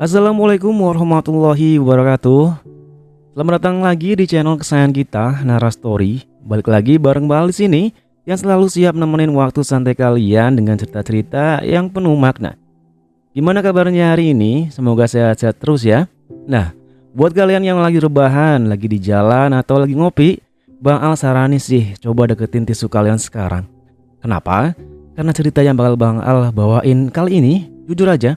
Assalamualaikum warahmatullahi wabarakatuh. Selamat datang lagi di channel kesayangan kita, Nara Story. Balik lagi bareng Bal di sini yang selalu siap nemenin waktu santai kalian dengan cerita-cerita yang penuh makna. Gimana kabarnya hari ini? Semoga sehat-sehat terus ya. Nah, buat kalian yang lagi rebahan, lagi di jalan atau lagi ngopi, Bang Al saranin sih coba deketin tisu kalian sekarang. Kenapa? Karena cerita yang bakal Bang Al bawain kali ini, jujur aja,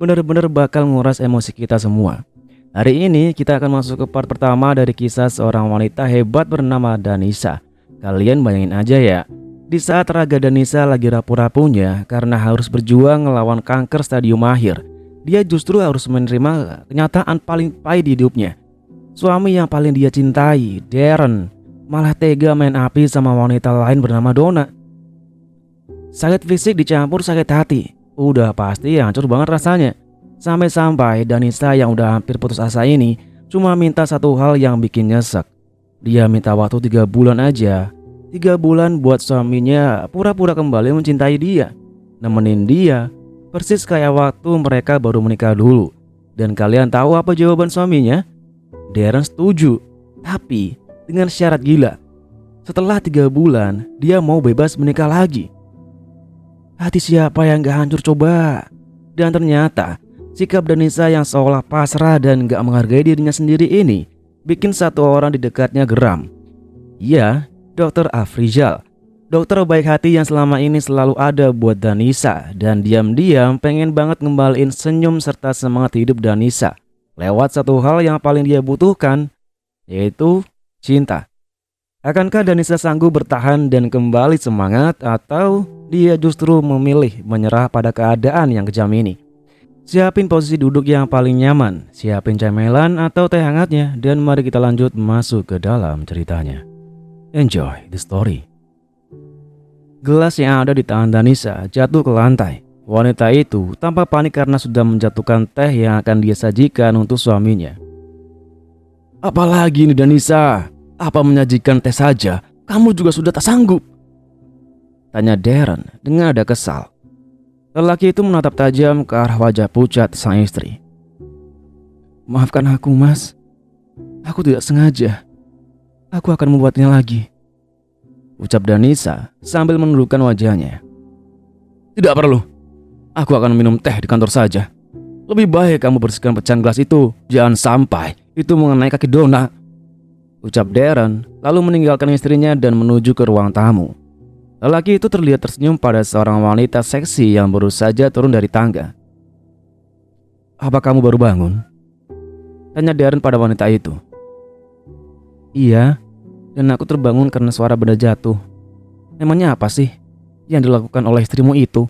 bener-bener bakal nguras emosi kita semua. Hari ini kita akan masuk ke part pertama dari kisah seorang wanita hebat bernama Danisa. Kalian bayangin aja ya, di saat raga Danisa lagi rapuh-rapuhnya karena harus berjuang ngelawan kanker stadium akhir, dia justru harus menerima kenyataan paling pahit di hidupnya. Suami yang paling dia cintai, Darren, malah tega main api sama wanita lain bernama Donna. Sakit fisik dicampur sakit hati, udah pasti hancur banget rasanya. Sampai-sampai Danisa yang udah hampir putus asa ini cuma minta satu hal yang bikin nyesek. Dia minta waktu 3 bulan aja. 3 bulan buat suaminya pura-pura kembali mencintai dia, nemenin dia, persis kayak waktu mereka baru menikah dulu. Dan kalian tahu apa jawaban suaminya? Darren setuju, tapi dengan syarat gila. Setelah 3 bulan dia mau bebas menikah lagi. Hati siapa yang gak hancur coba? Dan ternyata sikap Danisa yang seolah pasrah dan gak menghargai dirinya sendiri ini bikin satu orang di dekatnya geram. Iya, Dr. Afrizal, dokter baik hati yang selama ini selalu ada buat Danisa, dan diam-diam pengen banget ngembaliin senyum serta semangat hidup Danisa lewat satu hal yang paling dia butuhkan, yaitu cinta. Akankah Danisa sanggup bertahan dan kembali semangat, atau dia justru memilih menyerah pada keadaan yang kejam ini? Siapin posisi duduk yang paling nyaman, siapin cemilan atau teh hangatnya, dan mari kita lanjut masuk ke dalam ceritanya. Enjoy the story. Gelas yang ada di tangan Danisa jatuh ke lantai. Wanita itu tampak panik karena sudah menjatuhkan teh yang akan dia sajikan untuk suaminya. Apalagi ini Danisa? Apa menyajikan teh saja kamu juga sudah tak sanggup? Tanya Darren dengan nada kesal. Lelaki itu menatap tajam ke arah wajah pucat sang istri. Maafkan aku, Mas. Aku tidak sengaja. Aku akan membuatnya lagi, ucap Danisa sambil menundukkan wajahnya. Tidak perlu. Aku akan minum teh di kantor saja. Lebih baik kamu bersihkan pecahan gelas itu. Jangan sampai itu mengenai kaki Donna, ucap Darren lalu meninggalkan istrinya dan menuju ke ruang tamu. Lelaki itu terlihat tersenyum pada seorang wanita seksi yang baru saja turun dari tangga. Apa kamu baru bangun? Tanya Darren pada wanita itu. Iya, dan aku terbangun karena suara benda jatuh. Emangnya apa sih yang dilakukan oleh istrimu itu?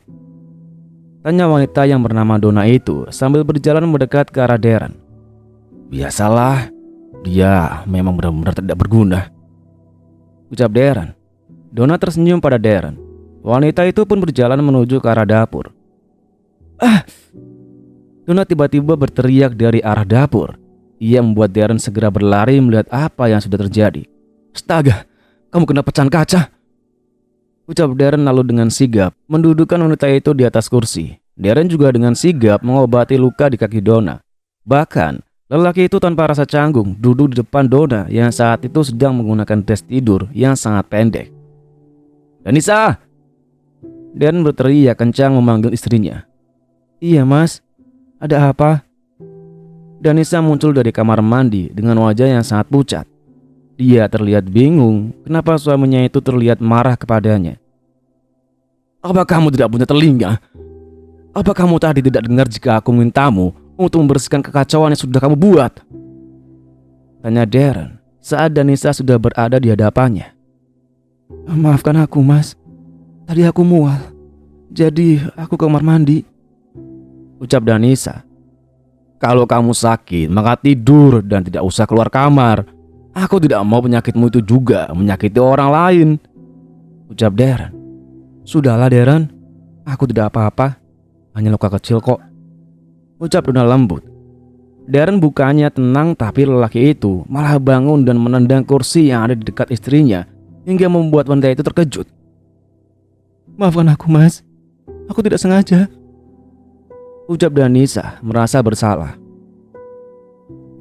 Tanya wanita yang bernama Donna itu sambil berjalan mendekat ke arah Darren. Biasalah, dia memang benar-benar tidak berguna, ucap Darren. Donna tersenyum pada Darren. Wanita itu pun berjalan menuju ke arah dapur. Donna tiba-tiba berteriak dari arah dapur. Ia membuat Darren segera berlari melihat apa yang sudah terjadi. Astaga, kamu kena pecahan kaca, ucap Darren lalu dengan sigap mendudukkan wanita itu di atas kursi. Darren juga dengan sigap mengobati luka di kaki Donna. Bahkan lelaki itu tanpa rasa canggung duduk di depan Donna yang saat itu sedang menggunakan dress tidur yang sangat pendek. Danisa! Darren berteriak kencang memanggil istrinya. Iya, Mas, ada apa? Danisa muncul dari kamar mandi dengan wajah yang sangat pucat. Dia terlihat bingung kenapa suaminya itu terlihat marah kepadanya. Apa kamu tidak punya telinga? Apa kamu tadi tidak dengar jika aku mintamu untuk membersihkan kekacauan yang sudah kamu buat? Tanya Darren saat Danisa sudah berada di hadapannya. Maafkan aku, Mas. Tadi aku mual, jadi aku ke kamar mandi, ucap Danisa. Kalau kamu sakit, maka tidur dan tidak usah keluar kamar. Aku tidak mau penyakitmu itu juga menyakiti orang lain, ucap Darren. Sudahlah Darren, aku tidak apa-apa, hanya luka kecil kok, ucap Donna lembut. Darren bukannya tenang, tapi lelaki itu malah bangun dan menendang kursi yang ada di dekat istrinya hingga membuat wanita itu terkejut. Maafkan aku, Mas. Aku tidak sengaja, ucap Danisa merasa bersalah.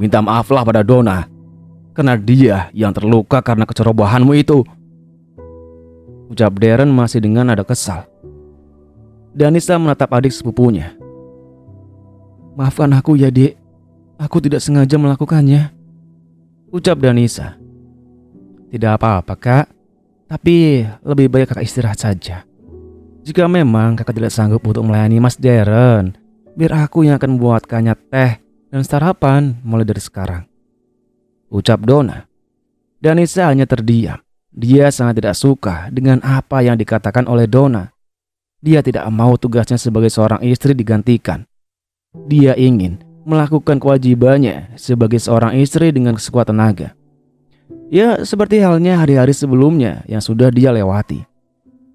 Minta maaflah pada Donna, karena dia yang terluka karena kecerobohanmu itu, ucap Darren masih dengan nada kesal. Danisa menatap adik sepupunya. Maafkan aku ya, Dik. Aku tidak sengaja melakukannya, ucap Danisa. Tidak apa-apa, Kak. Tapi lebih baik Kakak istirahat saja. Jika memang Kakak tidak sanggup untuk melayani Mas Darren, biar aku yang akan membuatkannya teh dan sarapan mulai dari sekarang, ucap Donna. Danisa hanya terdiam. Dia sangat tidak suka dengan apa yang dikatakan oleh Donna. Dia tidak mau tugasnya sebagai seorang istri digantikan. Dia ingin melakukan kewajibannya sebagai seorang istri dengan sekuat tenaga. Ya, seperti halnya hari-hari sebelumnya yang sudah dia lewati.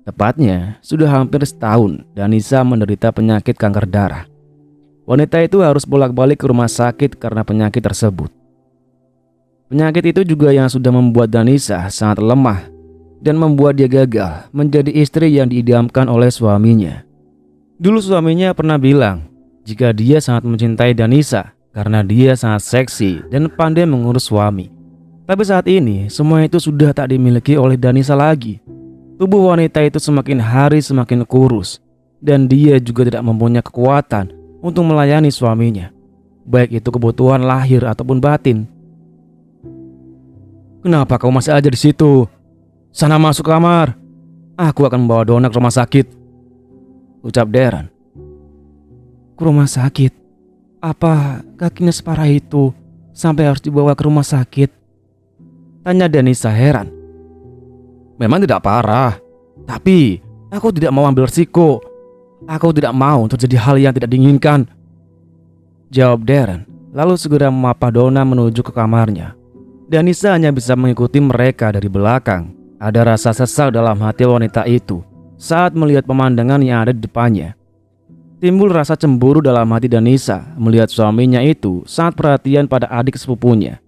Tepatnya, sudah hampir setahun Danisa menderita penyakit kanker darah. Wanita itu harus bolak-balik ke rumah sakit karena penyakit tersebut. Penyakit itu juga yang sudah membuat Danisa sangat lemah dan membuat dia gagal menjadi istri yang diidamkan oleh suaminya. Dulu suaminya pernah bilang jika dia sangat mencintai Danisa karena dia sangat seksi dan pandai mengurus suami. Tapi saat ini semua itu sudah tak dimiliki oleh Danisa lagi. Tubuh wanita itu semakin hari semakin kurus dan dia juga tidak mempunyai kekuatan untuk melayani suaminya, baik itu kebutuhan lahir ataupun batin. Kenapa kau masih aja di situ? Sana masuk kamar. Aku akan membawa Donna ke rumah sakit, ucap Darren. Ke rumah sakit? Apa kakinya separah itu sampai harus dibawa ke rumah sakit? Tanya Danisa heran. Memang tidak parah, tapi aku tidak mau ambil risiko. Aku tidak mau terjadi hal yang tidak diinginkan, jawab Darren, lalu segera memapah Donna menuju ke kamarnya. Danisa hanya bisa mengikuti mereka dari belakang. Ada rasa sesal dalam hati wanita itu saat melihat pemandangan yang ada di depannya. Timbul rasa cemburu dalam hati Danisa melihat suaminya itu sangat perhatian pada adik sepupunya.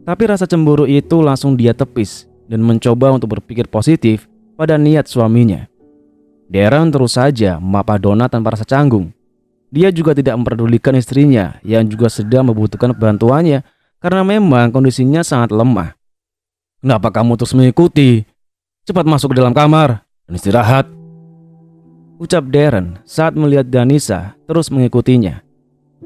Tapi rasa cemburu itu langsung dia tepis dan mencoba untuk berpikir positif pada niat suaminya. Darren terus saja memapah Donna tanpa rasa canggung. Dia juga tidak memperdulikan istrinya yang juga sedang membutuhkan bantuannya karena memang kondisinya sangat lemah. Kenapa kamu terus mengikuti? Cepat masuk ke dalam kamar dan istirahat, ucap Darren saat melihat Danisa terus mengikutinya.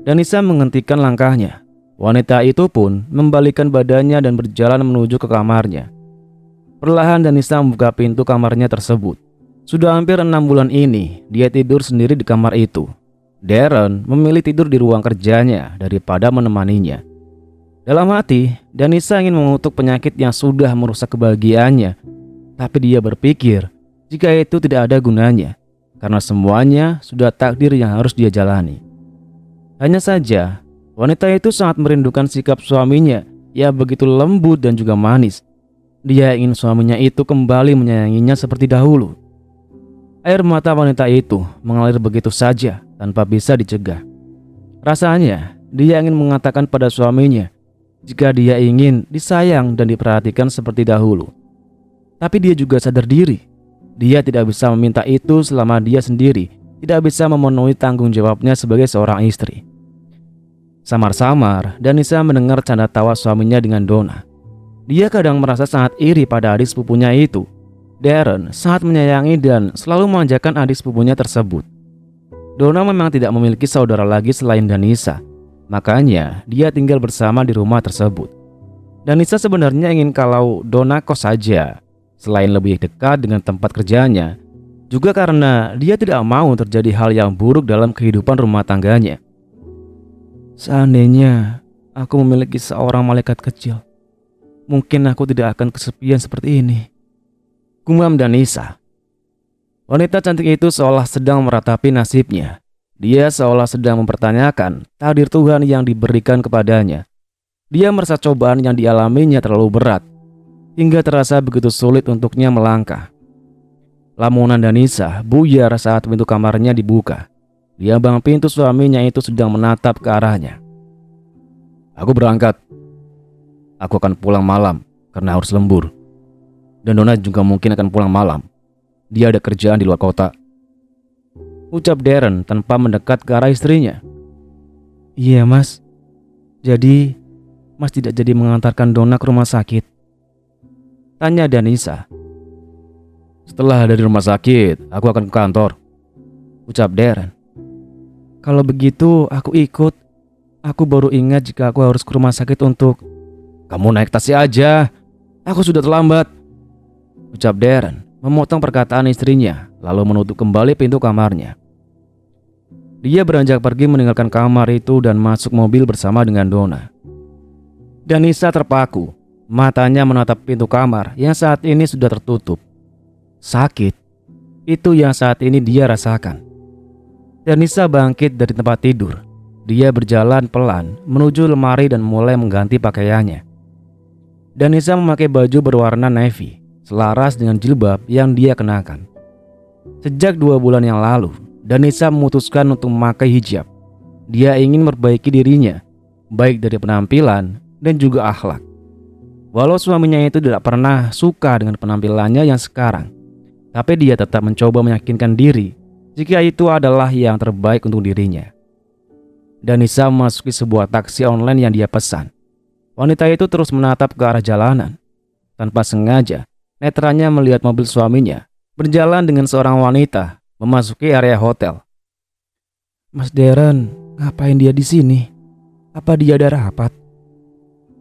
Danisa menghentikan langkahnya. Wanita itu pun membalikkan badannya dan berjalan menuju ke kamarnya. Perlahan Danisa membuka pintu kamarnya tersebut. Sudah hampir 6 bulan ini dia tidur sendiri di kamar itu. Darren memilih tidur di ruang kerjanya daripada menemaninya. Dalam hati, Danisa ingin mengutuk penyakit yang sudah merusak kebahagiaannya. Tapi dia berpikir jika itu tidak ada gunanya, karena semuanya sudah takdir yang harus dia jalani. Hanya saja, wanita itu sangat merindukan sikap suaminya yang begitu lembut dan juga manis. Dia ingin suaminya itu kembali menyayanginya seperti dahulu. Air mata wanita itu mengalir begitu saja tanpa bisa dicegah. Rasanya dia ingin mengatakan pada suaminya jika dia ingin disayang dan diperhatikan seperti dahulu. Tapi dia juga sadar diri. Dia tidak bisa meminta itu selama dia sendiri tidak bisa memenuhi tanggung jawabnya sebagai seorang istri. Samar-samar Danisa mendengar canda tawa suaminya dengan Donna. Dia kadang merasa sangat iri pada adik sepupunya itu. Darren sangat menyayangi dan selalu memanjakan adik sepupunya tersebut. Donna memang tidak memiliki saudara lagi selain Danisa. Makanya dia tinggal bersama di rumah tersebut. Danisa sebenarnya ingin kalau Donna kos saja, selain lebih dekat dengan tempat kerjanya, juga karena dia tidak mau terjadi hal yang buruk dalam kehidupan rumah tangganya. Seandainya aku memiliki seorang malaikat kecil, mungkin aku tidak akan kesepian seperti ini, gumam Danisa. Wanita cantik itu seolah sedang meratapi nasibnya. Dia seolah sedang mempertanyakan takdir Tuhan yang diberikan kepadanya. Dia merasa cobaan yang dialaminya terlalu berat, hingga terasa begitu sulit untuknya melangkah. Lamunan Danisa buyar saat pintu kamarnya dibuka. Di ambang pintu suaminya itu sedang menatap ke arahnya. Aku berangkat. Aku akan pulang malam karena harus lembur. Dan Donna juga mungkin akan pulang malam. Dia ada kerjaan di luar kota. ucap Darren tanpa mendekat ke arah istrinya. Iya mas, jadi mas tidak jadi mengantarkan Donna ke rumah sakit? Tanya Danisa. Setelah dari rumah sakit, aku akan ke kantor, ucap Darren. Kalau begitu aku ikut. Aku baru ingat jika aku harus ke rumah sakit untuk... Kamu naik taksi aja, aku sudah terlambat, ucap Darren memotong perkataan istrinya lalu menutup kembali pintu kamarnya. Dia beranjak pergi meninggalkan kamar itu dan masuk mobil bersama dengan Donna. Danisa terpaku, matanya menatap pintu kamar yang saat ini sudah tertutup. Sakit, itu yang saat ini dia rasakan. Danisa bangkit dari tempat tidur. Dia berjalan pelan menuju lemari dan mulai mengganti pakaiannya. Danisa memakai baju berwarna navy, selaras dengan jilbab yang dia kenakan. Sejak 2 bulan yang lalu, Danisa memutuskan untuk memakai hijab. Dia ingin memperbaiki dirinya, baik dari penampilan dan juga akhlak. Walau suaminya itu tidak pernah suka dengan penampilannya yang sekarang, tapi dia tetap mencoba meyakinkan diri jika itu adalah yang terbaik untuk dirinya. Danisa memasuki sebuah taksi online yang dia pesan. Wanita itu terus menatap ke arah jalanan. Tanpa sengaja, netranya melihat mobil suaminya berjalan dengan seorang wanita memasuki area hotel. Mas Darren, ngapain dia di sini? Apa dia ada rapat?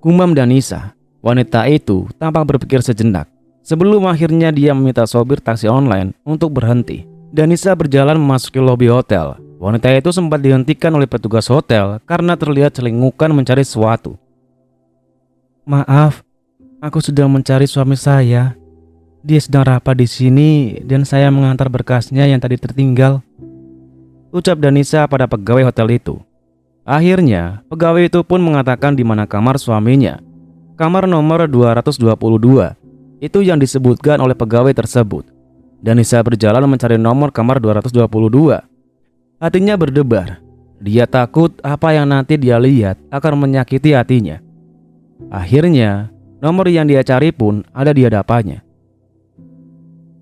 Gumam Danisa. Wanita itu tampak berpikir sejenak sebelum akhirnya dia meminta sopir taksi online untuk berhenti. Danisa berjalan memasuki lobi hotel. Wanita itu sempat dihentikan oleh petugas hotel karena terlihat celingukan mencari sesuatu. Maaf, aku sedang mencari suami saya. Dia sedang rapat di sini dan saya mengantar berkasnya yang tadi tertinggal, ucap Danisa pada pegawai hotel itu. Akhirnya, pegawai itu pun mengatakan di mana kamar suaminya. Kamar nomor 222. Itu yang disebutkan oleh pegawai tersebut. Danisa berjalan mencari nomor kamar 222. Hatinya berdebar. Dia takut apa yang nanti dia lihat akan menyakiti hatinya. Akhirnya, nomor yang dia cari pun ada di hadapannya.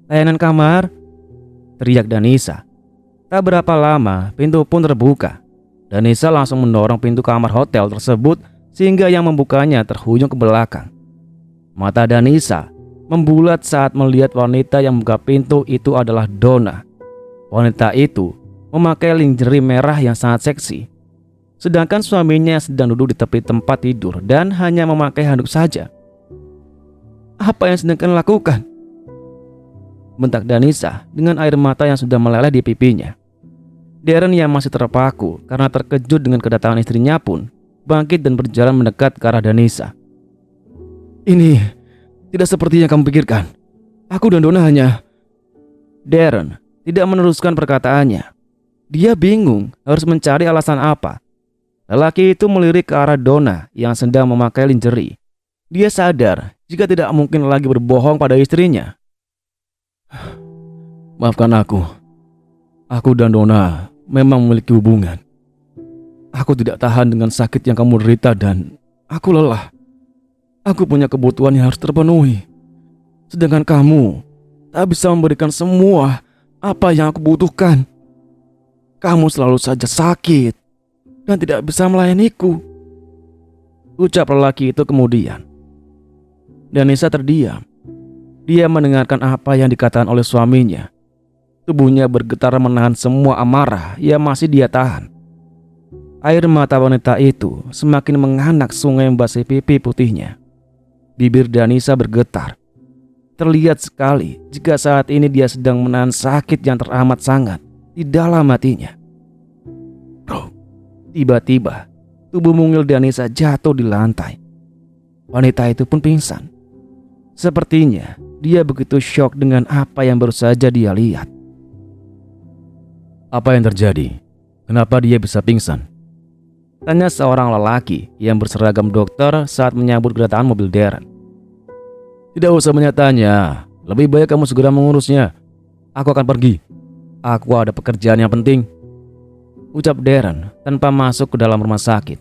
Layanan kamar, teriak Danisa. Tak berapa lama, pintu pun terbuka. Danisa langsung mendorong pintu kamar hotel tersebut sehingga yang membukanya terhuyung ke belakang. Mata Danisa membulat saat melihat wanita yang membuka pintu itu adalah Donna. Wanita itu memakai lingerie merah yang sangat seksi, sedangkan suaminya sedang duduk di tepi tempat tidur dan hanya memakai handuk saja. Apa yang sedang kalian lakukan? Bentak Danisa dengan air mata yang sudah meleleh di pipinya. Darren yang masih terpaku karena terkejut dengan kedatangan istrinya pun bangkit dan berjalan mendekat ke arah Danisa. Ini tidak seperti yang kamu pikirkan. Aku dan Donna hanya... Darren tidak meneruskan perkataannya. Dia bingung harus mencari alasan apa. Lelaki itu melirik ke arah Donna yang sedang memakai lingerie. Dia sadar jika tidak mungkin lagi berbohong pada istrinya. Maafkan aku. Aku dan Donna memang memiliki hubungan. Aku tidak tahan dengan sakit yang kamu derita dan aku lelah. Aku punya kebutuhan yang harus terpenuhi. Sedangkan kamu tak bisa memberikan semua apa yang aku butuhkan. Kamu selalu saja sakit dan tidak bisa melayaniku, ucap lelaki itu kemudian. Danisa terdiam. Dia mendengarkan apa yang dikatakan oleh suaminya. Tubuhnya bergetar menahan semua amarah yang masih dia tahan. Air mata wanita itu semakin menganak sungai membasahi pipi putihnya. Bibir Danisa bergetar. Terlihat sekali jika saat ini dia sedang menahan sakit yang teramat sangat di dalam hatinya. Bro, tiba-tiba tubuh mungil Danisa jatuh di lantai. Wanita itu pun pingsan. Sepertinya dia begitu syok dengan apa yang baru saja dia lihat. Apa yang terjadi? Kenapa dia bisa pingsan? Tanya seorang lelaki yang berseragam dokter saat menyambut kedatangan mobil Darren. Tidak usah menyatanya, lebih baik kamu segera mengurusnya. Aku akan pergi. Aku ada pekerjaan yang penting, ucap Darren tanpa masuk ke dalam rumah sakit.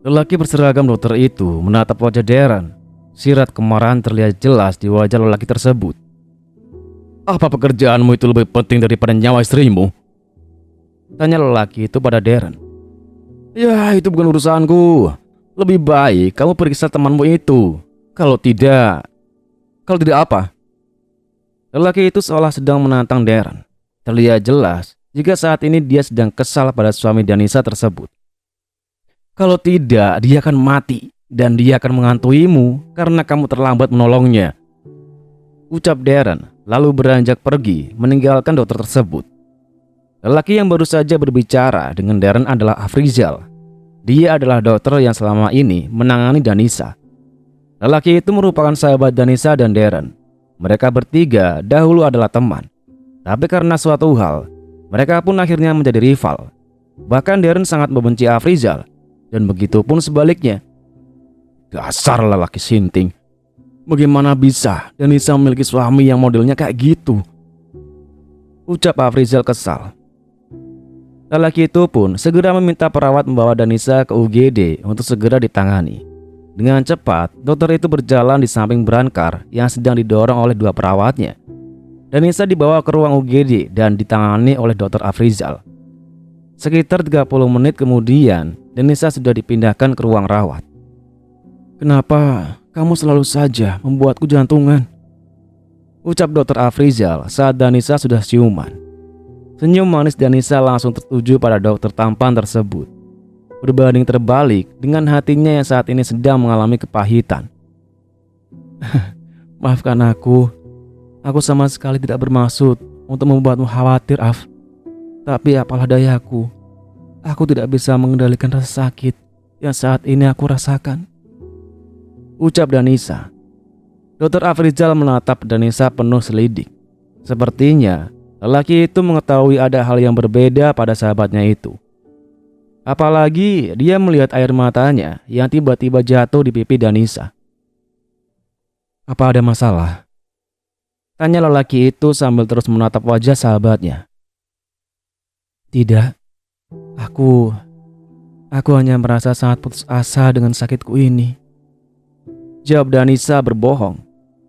Lelaki berseragam dokter itu menatap wajah Darren. Sirat kemarahan terlihat jelas di wajah lelaki tersebut. Apa pekerjaanmu itu lebih penting daripada nyawa istrimu? Tanya lelaki itu pada Darren. Ya, itu bukan urusanku. Lebih baik kamu periksa temanmu itu. Kalau tidak apa? Lelaki itu seolah sedang menantang Darren. Terlihat jelas jika saat ini dia sedang kesal pada suami Danisa tersebut. Kalau tidak, dia akan mati dan dia akan mengantuimu karena kamu terlambat menolongnya, ucap Darren, lalu beranjak pergi meninggalkan dokter tersebut. Lelaki yang baru saja berbicara dengan Darren adalah Afrizal. Dia adalah dokter yang selama ini menangani Danisa. Lelaki itu merupakan sahabat Danisa dan Darren. Mereka bertiga dahulu adalah teman. Tapi karena suatu hal, mereka pun akhirnya menjadi rival. Bahkan Darren sangat membenci Afrizal, dan begitu pun sebaliknya. Dasar lelaki sinting. Bagaimana bisa Danisa memiliki suami yang modelnya kayak gitu? Ucap Afrizal kesal. Lelaki itu pun segera meminta perawat membawa Danisa ke UGD untuk segera ditangani. Dengan cepat, dokter itu berjalan di samping Brancar yang sedang didorong oleh dua perawatnya. Danisa dibawa ke ruang UGD dan ditangani oleh dokter Afrizal. Sekitar 30 menit kemudian, Danisa sudah dipindahkan ke ruang rawat. Kenapa kamu selalu saja membuatku jantungan? Ucap dokter Afrizal saat Danisa sudah siuman. Senyum manis Danisa langsung tertuju pada dokter tampan tersebut. Berbanding terbalik dengan hatinya yang saat ini sedang mengalami kepahitan. Maafkan aku sama sekali tidak bermaksud untuk membuatmu khawatir, Af. Tapi apalah dayaku, aku tidak bisa mengendalikan rasa sakit yang saat ini aku rasakan, ucap Danisa. Dokter Afrizal menatap Danisa penuh selidik. Sepertinya lelaki itu mengetahui ada hal yang berbeda pada sahabatnya itu. Apalagi dia melihat air matanya yang tiba-tiba jatuh di pipi Danisa. Apa ada masalah? Tanya lelaki itu sambil terus menatap wajah sahabatnya. Tidak, aku hanya merasa sangat putus asa dengan sakitku ini, jawab Danisa berbohong.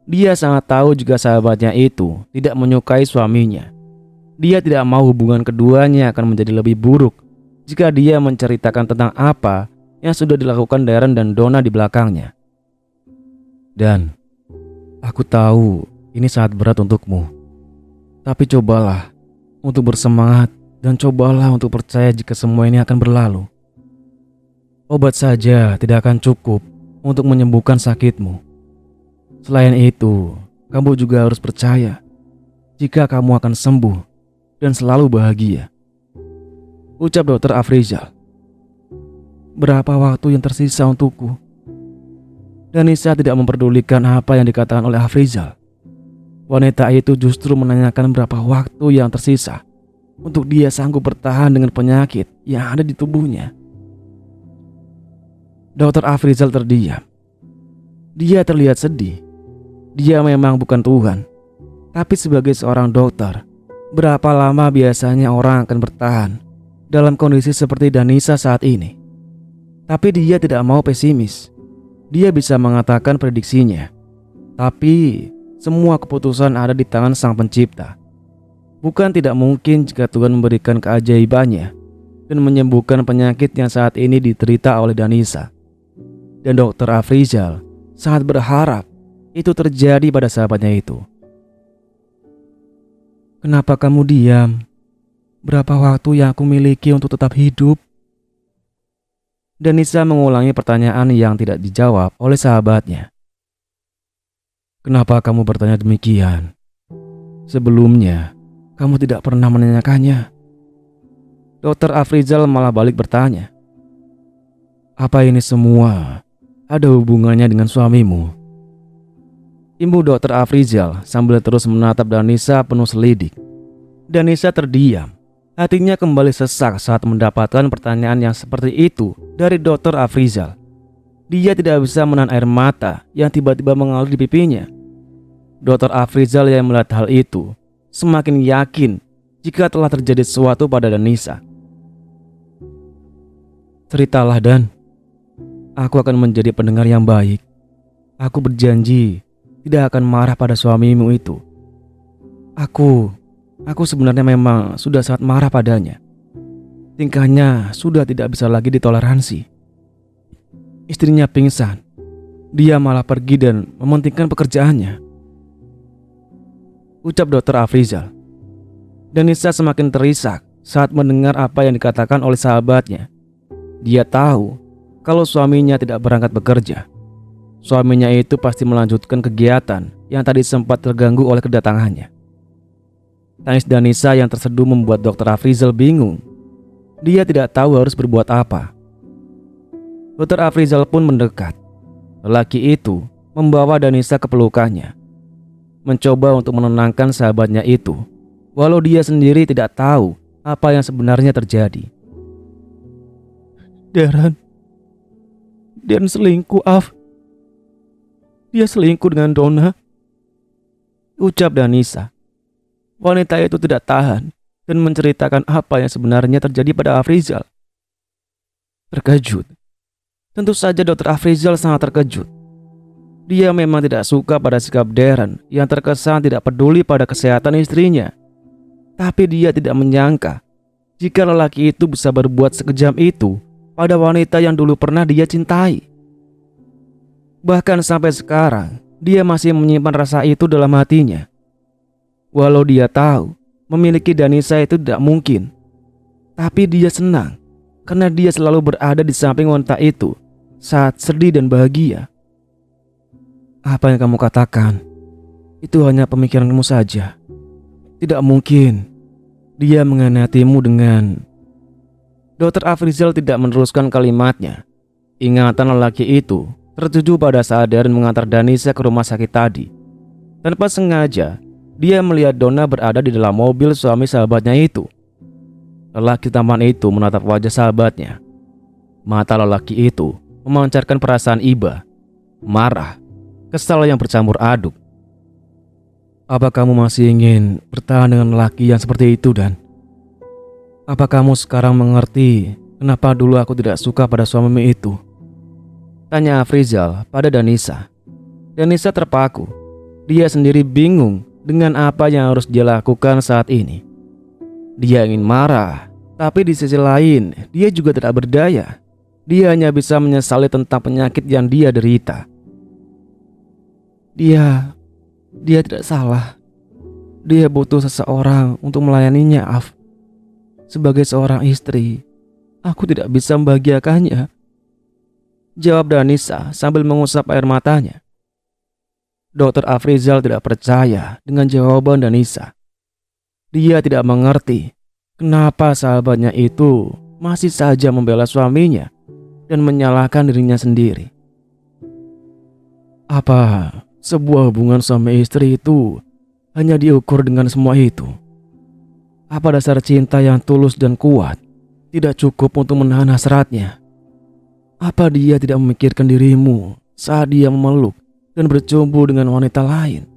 Dia sangat tahu jika sahabatnya itu tidak menyukai suaminya. Dia tidak mau hubungan keduanya akan menjadi lebih buruk jika dia menceritakan tentang apa yang sudah dilakukan Darren dan Donna di belakangnya. Dan aku tahu ini sangat berat untukmu. Tapi cobalah untuk bersemangat dan cobalah untuk percaya jika semua ini akan berlalu. Obat saja tidak akan cukup untuk menyembuhkan sakitmu. Selain itu, kamu juga harus percaya jika kamu akan sembuh dan selalu bahagia, ucap dokter Afrizal. Berapa waktu yang tersisa untukku? Danisa tidak memperdulikan apa yang dikatakan oleh Afrizal. Wanita itu justru menanyakan berapa waktu yang tersisa untuk dia sanggup bertahan dengan penyakit yang ada di tubuhnya. Dokter Afrizal terdiam. Dia terlihat sedih. Dia memang bukan Tuhan, tapi sebagai seorang dokter, berapa lama biasanya orang akan bertahan dalam kondisi seperti Danisa saat ini? Tapi dia tidak mau pesimis. Dia bisa mengatakan prediksinya, tapi semua keputusan ada di tangan Sang Pencipta. Bukan tidak mungkin jika Tuhan memberikan keajaibannya dan menyembuhkan penyakit yang saat ini diderita oleh Danisa. Dan dokter Afrizal sangat berharap itu terjadi pada sahabatnya itu. Kenapa kamu diam? Berapa waktu yang aku miliki untuk tetap hidup? Danisa mengulangi pertanyaan yang tidak dijawab oleh sahabatnya. Kenapa kamu bertanya demikian? Sebelumnya, kamu tidak pernah menanyakannya. Dokter Afrizal malah balik bertanya. Apa ini semua ada hubungannya dengan suamimu? Imbu dokter Afrizal sambil terus menatap Danisa penuh selidik. Danisa terdiam. Hatinya kembali sesak saat mendapatkan pertanyaan yang seperti itu dari dokter Afrizal. Dia tidak bisa menahan air mata yang tiba-tiba mengalir di pipinya. Dokter Afrizal yang melihat hal itu semakin yakin jika telah terjadi sesuatu pada Danisa. Ceritalah, Dan. Aku akan menjadi pendengar yang baik. Aku berjanji tidak akan marah pada suamimu itu. Aku sebenarnya memang sudah sangat marah padanya. Tingkahnya sudah tidak bisa lagi ditoleransi. Istrinya pingsan. Dia malah pergi dan mementingkan pekerjaannya, ucap Dr. Afrizal. Danisa semakin terisak saat mendengar apa yang dikatakan oleh sahabatnya. Dia tahu kalau suaminya tidak berangkat bekerja. Suaminya itu pasti melanjutkan kegiatan yang tadi sempat terganggu oleh kedatangannya. Tangis Danisa yang terseduh membuat Dr. Afrizal bingung. Dia tidak tahu harus berbuat apa. Dr. Afrizal pun mendekat. Lelaki itu membawa Danisa ke pelukannya, mencoba untuk menenangkan sahabatnya itu, walau dia sendiri tidak tahu apa yang sebenarnya terjadi. Darren selingkuh, Af. Dia selingkuh dengan Donna, ucap Danisa. Wanita itu tidak tahan dan menceritakan apa yang sebenarnya terjadi pada Afrizal. Terkejut. Tentu saja Dr. Afrizal sangat terkejut. Dia memang tidak suka pada sikap Darren yang terkesan tidak peduli pada kesehatan istrinya. Tapi dia tidak menyangka jika lelaki itu bisa berbuat sekejam itu pada wanita yang dulu pernah dia cintai. Bahkan sampai sekarang, dia masih menyimpan rasa itu dalam hatinya. Walau dia tahu memiliki Danisa itu tidak mungkin, tapi dia senang karena dia selalu berada di samping wanita itu saat sedih dan bahagia. Apa yang kamu katakan itu hanya pemikiranmu saja. Tidak mungkin dia mengkhianatimu dengan... Dr. Afrizal tidak meneruskan kalimatnya. Ingatan lelaki itu tertuju pada saat Darren mengantar Danisa ke rumah sakit tadi. Tanpa sengaja, dia melihat Donna berada di dalam mobil suami sahabatnya itu. Lelaki tampan itu menatap wajah sahabatnya. Mata lelaki itu memancarkan perasaan iba, marah, kesal yang bercampur aduk. Apa kamu masih ingin bertahan dengan lelaki yang seperti itu, Dan? Apa kamu sekarang mengerti kenapa dulu aku tidak suka pada suamimu itu? Tanya Afrizal pada Danisa. Danisa terpaku. Dia sendiri bingung dengan apa yang harus dia lakukan saat ini. Dia ingin marah, tapi di sisi lain dia juga tidak berdaya. Dia hanya bisa menyesali tentang penyakit yang dia derita. Dia tidak salah. Dia butuh seseorang untuk melayaninya, Af. Sebagai seorang istri, aku tidak bisa membahagiakannya, jawab Danisa sambil mengusap air matanya. Dr. Afrizal tidak percaya dengan jawaban Danisa. Dia tidak mengerti kenapa sahabatnya itu masih saja membela suaminya dan menyalahkan dirinya sendiri. Apa sebuah hubungan suami istri itu hanya diukur dengan semua itu? Apa dasar cinta yang tulus dan kuat tidak cukup untuk menahan hasratnya? Apa dia tidak memikirkan dirimu saat dia memeluk dan berjumpa dengan wanita lain?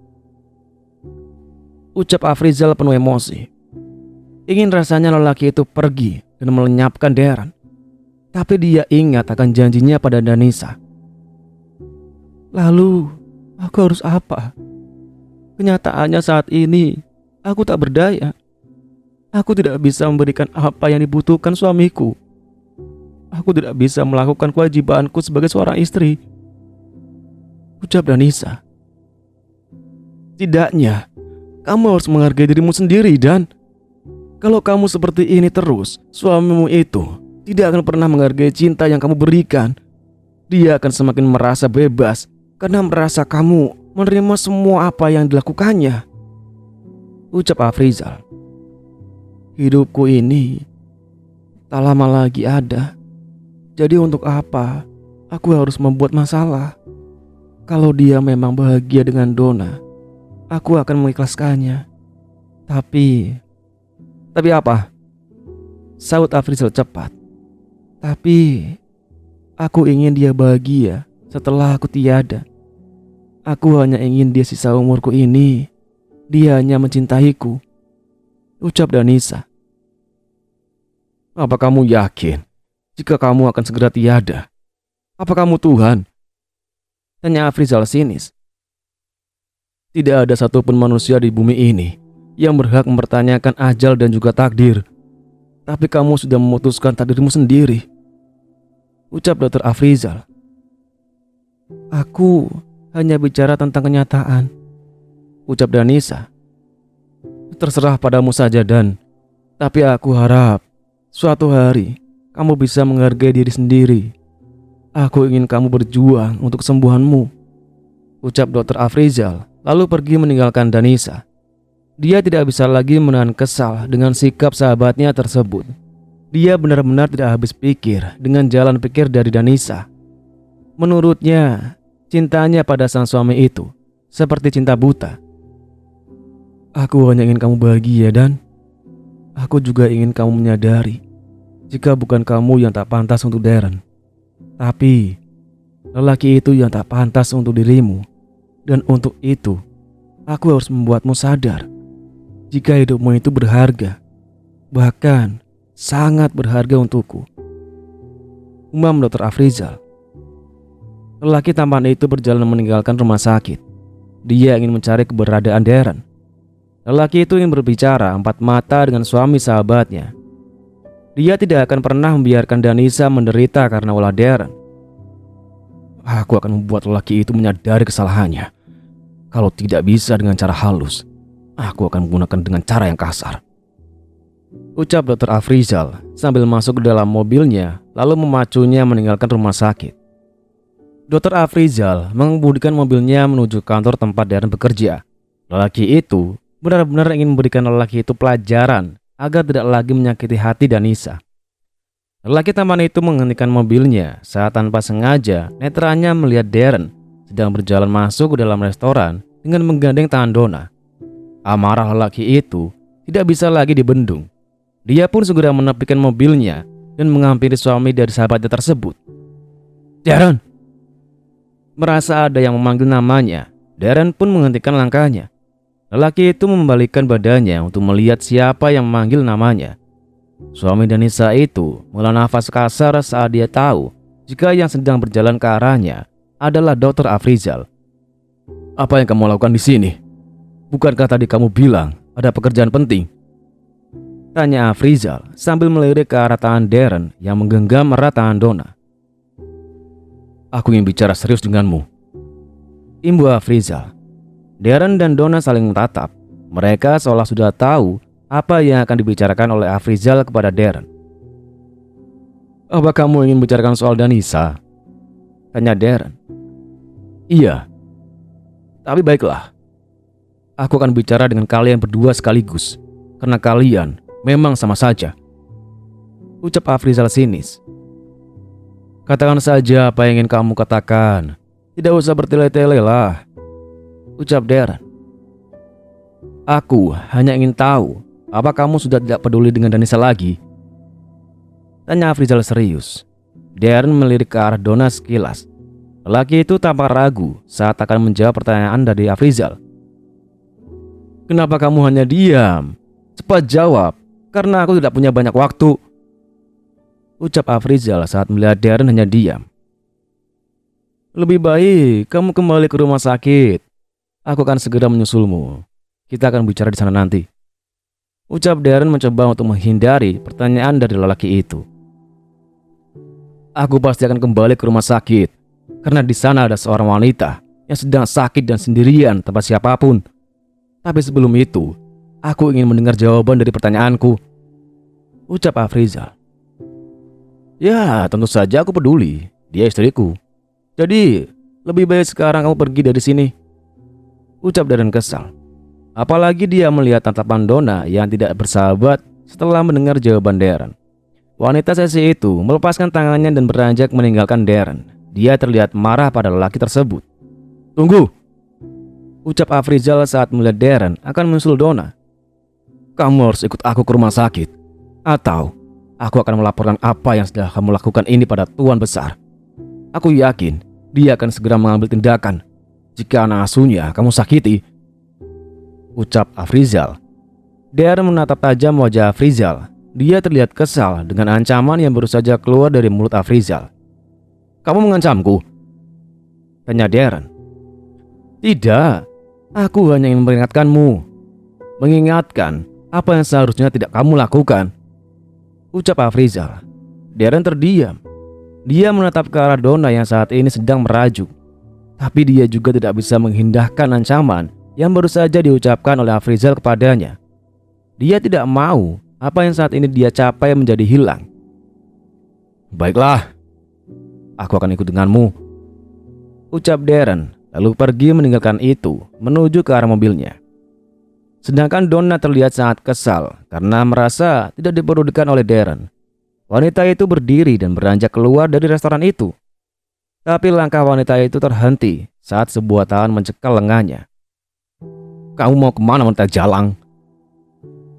Ucap Afrizal penuh emosi. Ingin rasanya lelaki itu pergi dan melenyapkan Darren. Tapi dia ingat akan janjinya pada Danisa. Lalu, aku harus apa? Kenyataannya saat ini, aku tak berdaya. Aku tidak bisa memberikan apa yang dibutuhkan suamiku. Aku tidak bisa melakukan kewajibanku sebagai seorang istri, ucap Danisa. Tidaknya, kamu harus menghargai dirimu sendiri, Dan. Kalau kamu seperti ini terus, suamimu itu tidak akan pernah menghargai cinta yang kamu berikan. Dia akan semakin merasa bebas karena merasa kamu menerima semua apa yang dilakukannya, ucap Afrizal. Hidupku ini tak lama lagi ada. Jadi untuk apa aku harus membuat masalah? Kalau dia memang bahagia dengan Donna, aku akan mengikhlaskannya. Tapi apa? Saut Afrizal cepat. Tapi aku ingin dia bahagia setelah aku tiada. Aku hanya ingin dia sisa umurku ini. Dia hanya mencintaiku, ucap Danisa. Apa kamu yakin jika kamu akan segera tiada? Apa kamu Tuhan? Tanya Afrizal sinis. Tidak ada satupun manusia di bumi ini yang berhak mempertanyakan ajal dan juga takdir. Tapi kamu sudah memutuskan takdirmu sendiri, ucap Dr. Afrizal. Aku hanya bicara tentang kenyataan, ucap Danisa. Terserah padamu saja, Dan. Tapi aku harap suatu hari kamu bisa menghargai diri sendiri. Aku ingin kamu berjuang untuk kesembuhanmu, ucap Dr. Afrizal, lalu pergi meninggalkan Danisa. Dia tidak bisa lagi menahan kesal dengan sikap sahabatnya tersebut. Dia benar-benar tidak habis pikir dengan jalan pikir dari Danisa. Menurutnya, cintanya pada sang suami itu seperti cinta buta. Aku hanya ingin kamu bahagia, Dan aku juga ingin kamu menyadari jika bukan kamu yang tak pantas untuk Darren, tapi lelaki itu yang tak pantas untuk dirimu. Dan untuk itu, aku harus membuatmu sadar jika hidupmu itu berharga, bahkan sangat berharga untukku, umam Dr. Afrizal. Lelaki tampan itu berjalan meninggalkan rumah sakit. Dia ingin mencari keberadaan Darren. Lelaki itu ingin berbicara empat mata dengan suami sahabatnya. Dia tidak akan pernah membiarkan Danisa menderita karena ulah Darren. Aku akan membuat lelaki itu menyadari kesalahannya. Kalau tidak bisa dengan cara halus, aku akan menggunakan dengan cara yang kasar, ucap Dr. Afrizal sambil masuk ke dalam mobilnya lalu memacunya meninggalkan rumah sakit. Dr. Afrizal mengemudikan mobilnya menuju kantor tempat Darren bekerja. Lelaki itu benar-benar ingin memberikan lelaki itu pelajaran agar tidak lagi menyakiti hati Danisa. Lelaki tampan itu menghentikan mobilnya saat tanpa sengaja netranya melihat Darren sedang berjalan masuk ke dalam restoran dengan menggandeng tangan Donna. Amarah lelaki itu tidak bisa lagi dibendung. Dia pun segera menepikan mobilnya dan menghampiri suami dari sahabatnya tersebut. Darren! Merasa ada yang memanggil namanya, Darren pun menghentikan langkahnya. Lelaki itu membalikkan badannya untuk melihat siapa yang memanggil namanya. Suami Danisa itu menghela nafas kasar saat dia tahu jika yang sedang berjalan ke arahnya adalah Dr. Afrizal. Apa yang kamu lakukan di sini? Bukankah tadi kamu bilang ada pekerjaan penting? Tanya Afrizal sambil melirik ke arah tangan Darren yang menggenggam erat tangan Donna. Aku ingin bicara serius denganmu, imbu Afrizal. Darren dan Donna saling menatap. Mereka seolah sudah tahu apa yang akan dibicarakan oleh Afrizal kepada Darren. Apa kamu ingin bicarakan soal Danisa? Tanya Darren. Iya. Tapi baiklah. Aku akan bicara dengan kalian berdua sekaligus, karena kalian memang sama saja, ucap Afrizal sinis. Katakan saja apa yang ingin kamu katakan. Tidak usah bertele-tele lah, ucap Darren. Aku hanya ingin tahu, apa kamu sudah tidak peduli dengan Danisa lagi? Tanya Afrizal serius. Darren melirik ke arah Donna sekilas. Lelaki itu tampak ragu saat akan menjawab pertanyaan dari Afrizal. Kenapa kamu hanya diam? Cepat jawab, karena aku tidak punya banyak waktu, ucap Afrizal saat melihat Darren hanya diam. Lebih baik kamu kembali ke rumah sakit. Aku akan segera menyusulmu. Kita akan bicara di sana nanti, ucap Darren mencoba untuk menghindari pertanyaan dari lelaki itu. Aku pasti akan kembali ke rumah sakit, karena di sana ada seorang wanita yang sedang sakit dan sendirian tanpa siapapun. Tapi sebelum itu, aku ingin mendengar jawaban dari pertanyaanku, ucap Afrizal. Ya, tentu saja aku peduli. Dia istriku. Jadi, lebih baik sekarang kamu pergi dari sini, ucap Darren kesal. Apalagi dia melihat tatapan Donna yang tidak bersahabat setelah mendengar jawaban Darren. Wanita seksi itu melepaskan tangannya dan beranjak meninggalkan Darren. Dia terlihat marah pada lelaki tersebut. Tunggu, ucap Afrizal saat melihat Darren akan menyusul Donna. Kamu harus ikut aku ke rumah sakit, atau aku akan melaporkan apa yang sudah kamu lakukan ini pada Tuan Besar. Aku yakin dia akan segera mengambil tindakan jika anak asuhnya kamu sakiti, ucap Afrizal. Darren menatap tajam wajah Afrizal. Dia terlihat kesal dengan ancaman yang baru saja keluar dari mulut Afrizal. Kamu mengancamku? Tanya Darren. Tidak, aku hanya ingin memperingatkanmu. Mengingatkan apa yang seharusnya tidak kamu lakukan. ucap Afrizal. Darren terdiam. Dia menatap ke arah Donna yang saat ini sedang merajuk. Tapi dia juga tidak bisa menghindarkan ancaman yang baru saja diucapkan oleh Afrizal kepadanya. Dia tidak mau apa yang saat ini dia capai menjadi hilang. Baiklah, aku akan ikut denganmu, ucap Darren, lalu pergi meninggalkan itu menuju ke arah mobilnya. Sedangkan Donna terlihat sangat kesal karena merasa tidak dipedulikan oleh Darren. Wanita itu berdiri dan beranjak keluar dari restoran itu. Tapi langkah wanita itu terhenti saat sebuah tangan mencekal lengannya. Kamu mau kemana, wanita jalang?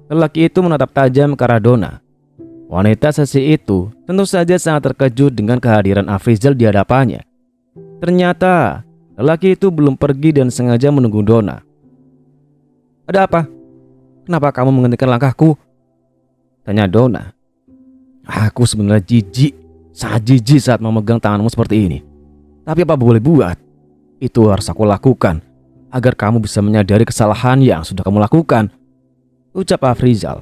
Lelaki itu menatap tajam ke arah Donna. Wanita sesi itu tentu saja sangat terkejut dengan kehadiran Afrizal di hadapannya. Ternyata lelaki itu belum pergi dan sengaja menunggu Donna. Ada apa? Kenapa kamu menghentikan langkahku? Tanya Donna. Aku sebenarnya jijik, sangat jijik saat memegang tanganmu seperti ini. Tapi apa boleh buat? Itu harus aku lakukan agar kamu bisa menyadari kesalahan yang sudah kamu lakukan, ucap Afrizal.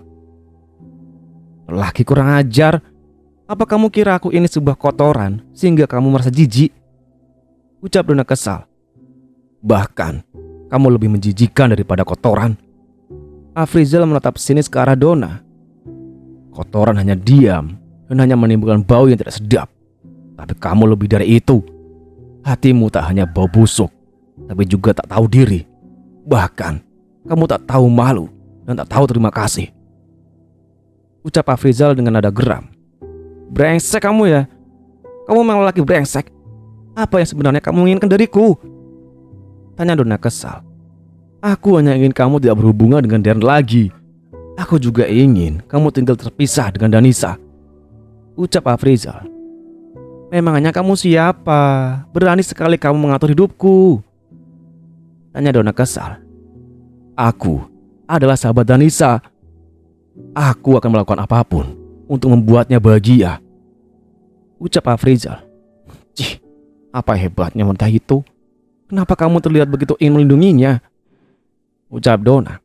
Lelaki kurang ajar. Apa kamu kira aku ini sebuah kotoran sehingga kamu merasa jijik? Ucap Donna kesal. Bahkan kamu lebih menjijikkan daripada kotoran. Afrizal menatap sinis ke arah Donna. Kotoran hanya diam dan hanya menimbulkan bau yang tidak sedap. Tapi kamu lebih dari itu. Hatimu tak hanya bau busuk, tapi juga tak tahu diri. Bahkan kamu tak tahu malu dan tak tahu terima kasih, ucap Afrizal dengan nada geram. Brengsek kamu ya. Kamu memang lelaki brengsek. Apa yang sebenarnya kamu inginkan dariku? Tanya Donna kesal. Aku hanya ingin kamu tidak berhubungan dengan Darren lagi. Aku juga ingin kamu tinggal terpisah dengan Danisa, ucap Afrizal. Memangnya kamu siapa? Berani sekali kamu mengatur hidupku, tanya Donna kesal. Aku adalah sahabat Danisa. Aku akan melakukan apapun untuk membuatnya bahagia, ucap Afrizal. Cih, apa hebatnya wanita itu? Kenapa kamu terlihat begitu ingin melindunginya? Ucap Donna.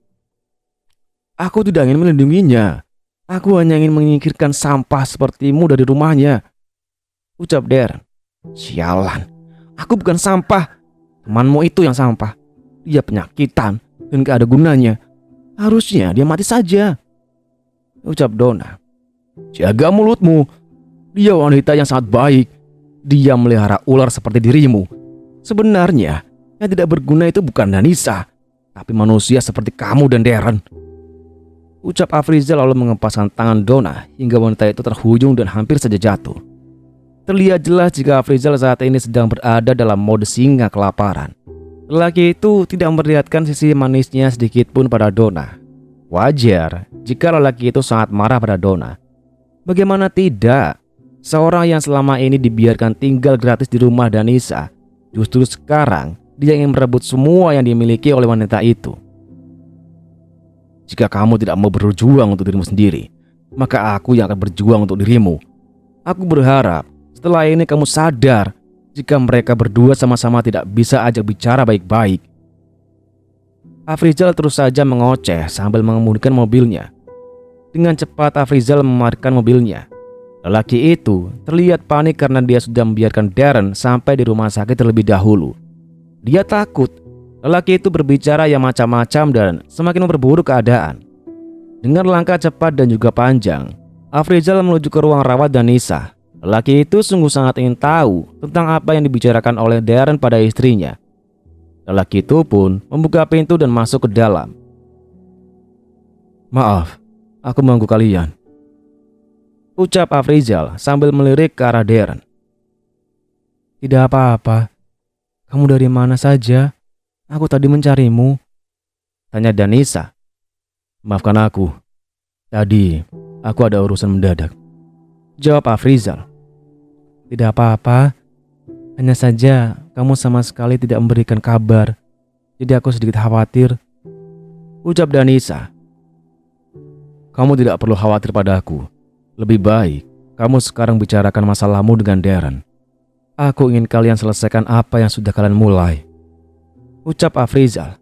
Aku tidak ingin melindunginya. Aku hanya ingin menyingkirkan sampah sepertimu dari rumahnya, ucap Darren. Sialan, aku bukan sampah. Temanmu itu yang sampah. Dia penyakitan dan gak ada gunanya. Harusnya dia mati saja, ucap Donna. Jaga mulutmu. Dia wanita yang sangat baik. Dia melihara ular seperti dirimu. Sebenarnya yang tidak berguna itu bukan Danisa, tapi manusia seperti kamu dan Darren, ucap Afrizal lalu mengepaskan tangan Donna hingga wanita itu terhuyung dan hampir saja jatuh. Terlihat jelas jika Afrizal saat ini sedang berada dalam mode singa kelaparan. Lelaki itu tidak memperlihatkan sisi manisnya sedikit pun pada Donna. Wajar jika lelaki itu sangat marah pada Donna. Bagaimana tidak? Seorang yang selama ini dibiarkan tinggal gratis di rumah Danisa, justru sekarang dia ingin merebut semua yang dimiliki oleh wanita itu. Jika kamu tidak mau berjuang untuk dirimu sendiri, maka aku yang akan berjuang untuk dirimu. Aku berharap setelah ini kamu sadar jika mereka berdua sama-sama tidak bisa ajak bicara baik-baik. Afrizal terus saja mengoceh sambil mengemudikan mobilnya. Dengan cepat Afrizal memarkirkan mobilnya. Lelaki itu terlihat panik karena dia sudah membiarkan Darren sampai di rumah sakit terlebih dahulu. Dia takut lelaki itu berbicara yang macam-macam dan semakin memperburuk keadaan. Dengan langkah cepat dan juga panjang, Afrizal menuju ke ruang rawat Danisa. Lelaki itu sungguh sangat ingin tahu tentang apa yang dibicarakan oleh Darren pada istrinya. Lelaki itu pun membuka pintu dan masuk ke dalam. Maaf, aku mengganggu kalian, ucap Afrizal sambil melirik ke arah Darren. Tidak apa-apa. Kamu dari mana saja? Aku tadi mencarimu, tanya Danisa. Maafkan aku. Tadi aku ada urusan mendadak, jawab Afrizal. Tidak apa-apa. Hanya saja kamu sama sekali tidak memberikan kabar. Jadi aku sedikit khawatir, ucap Danisa. Kamu tidak perlu khawatir padaku. Lebih baik kamu sekarang bicarakan masalahmu dengan Darren. Aku ingin kalian selesaikan apa yang sudah kalian mulai, ucap Afrizal.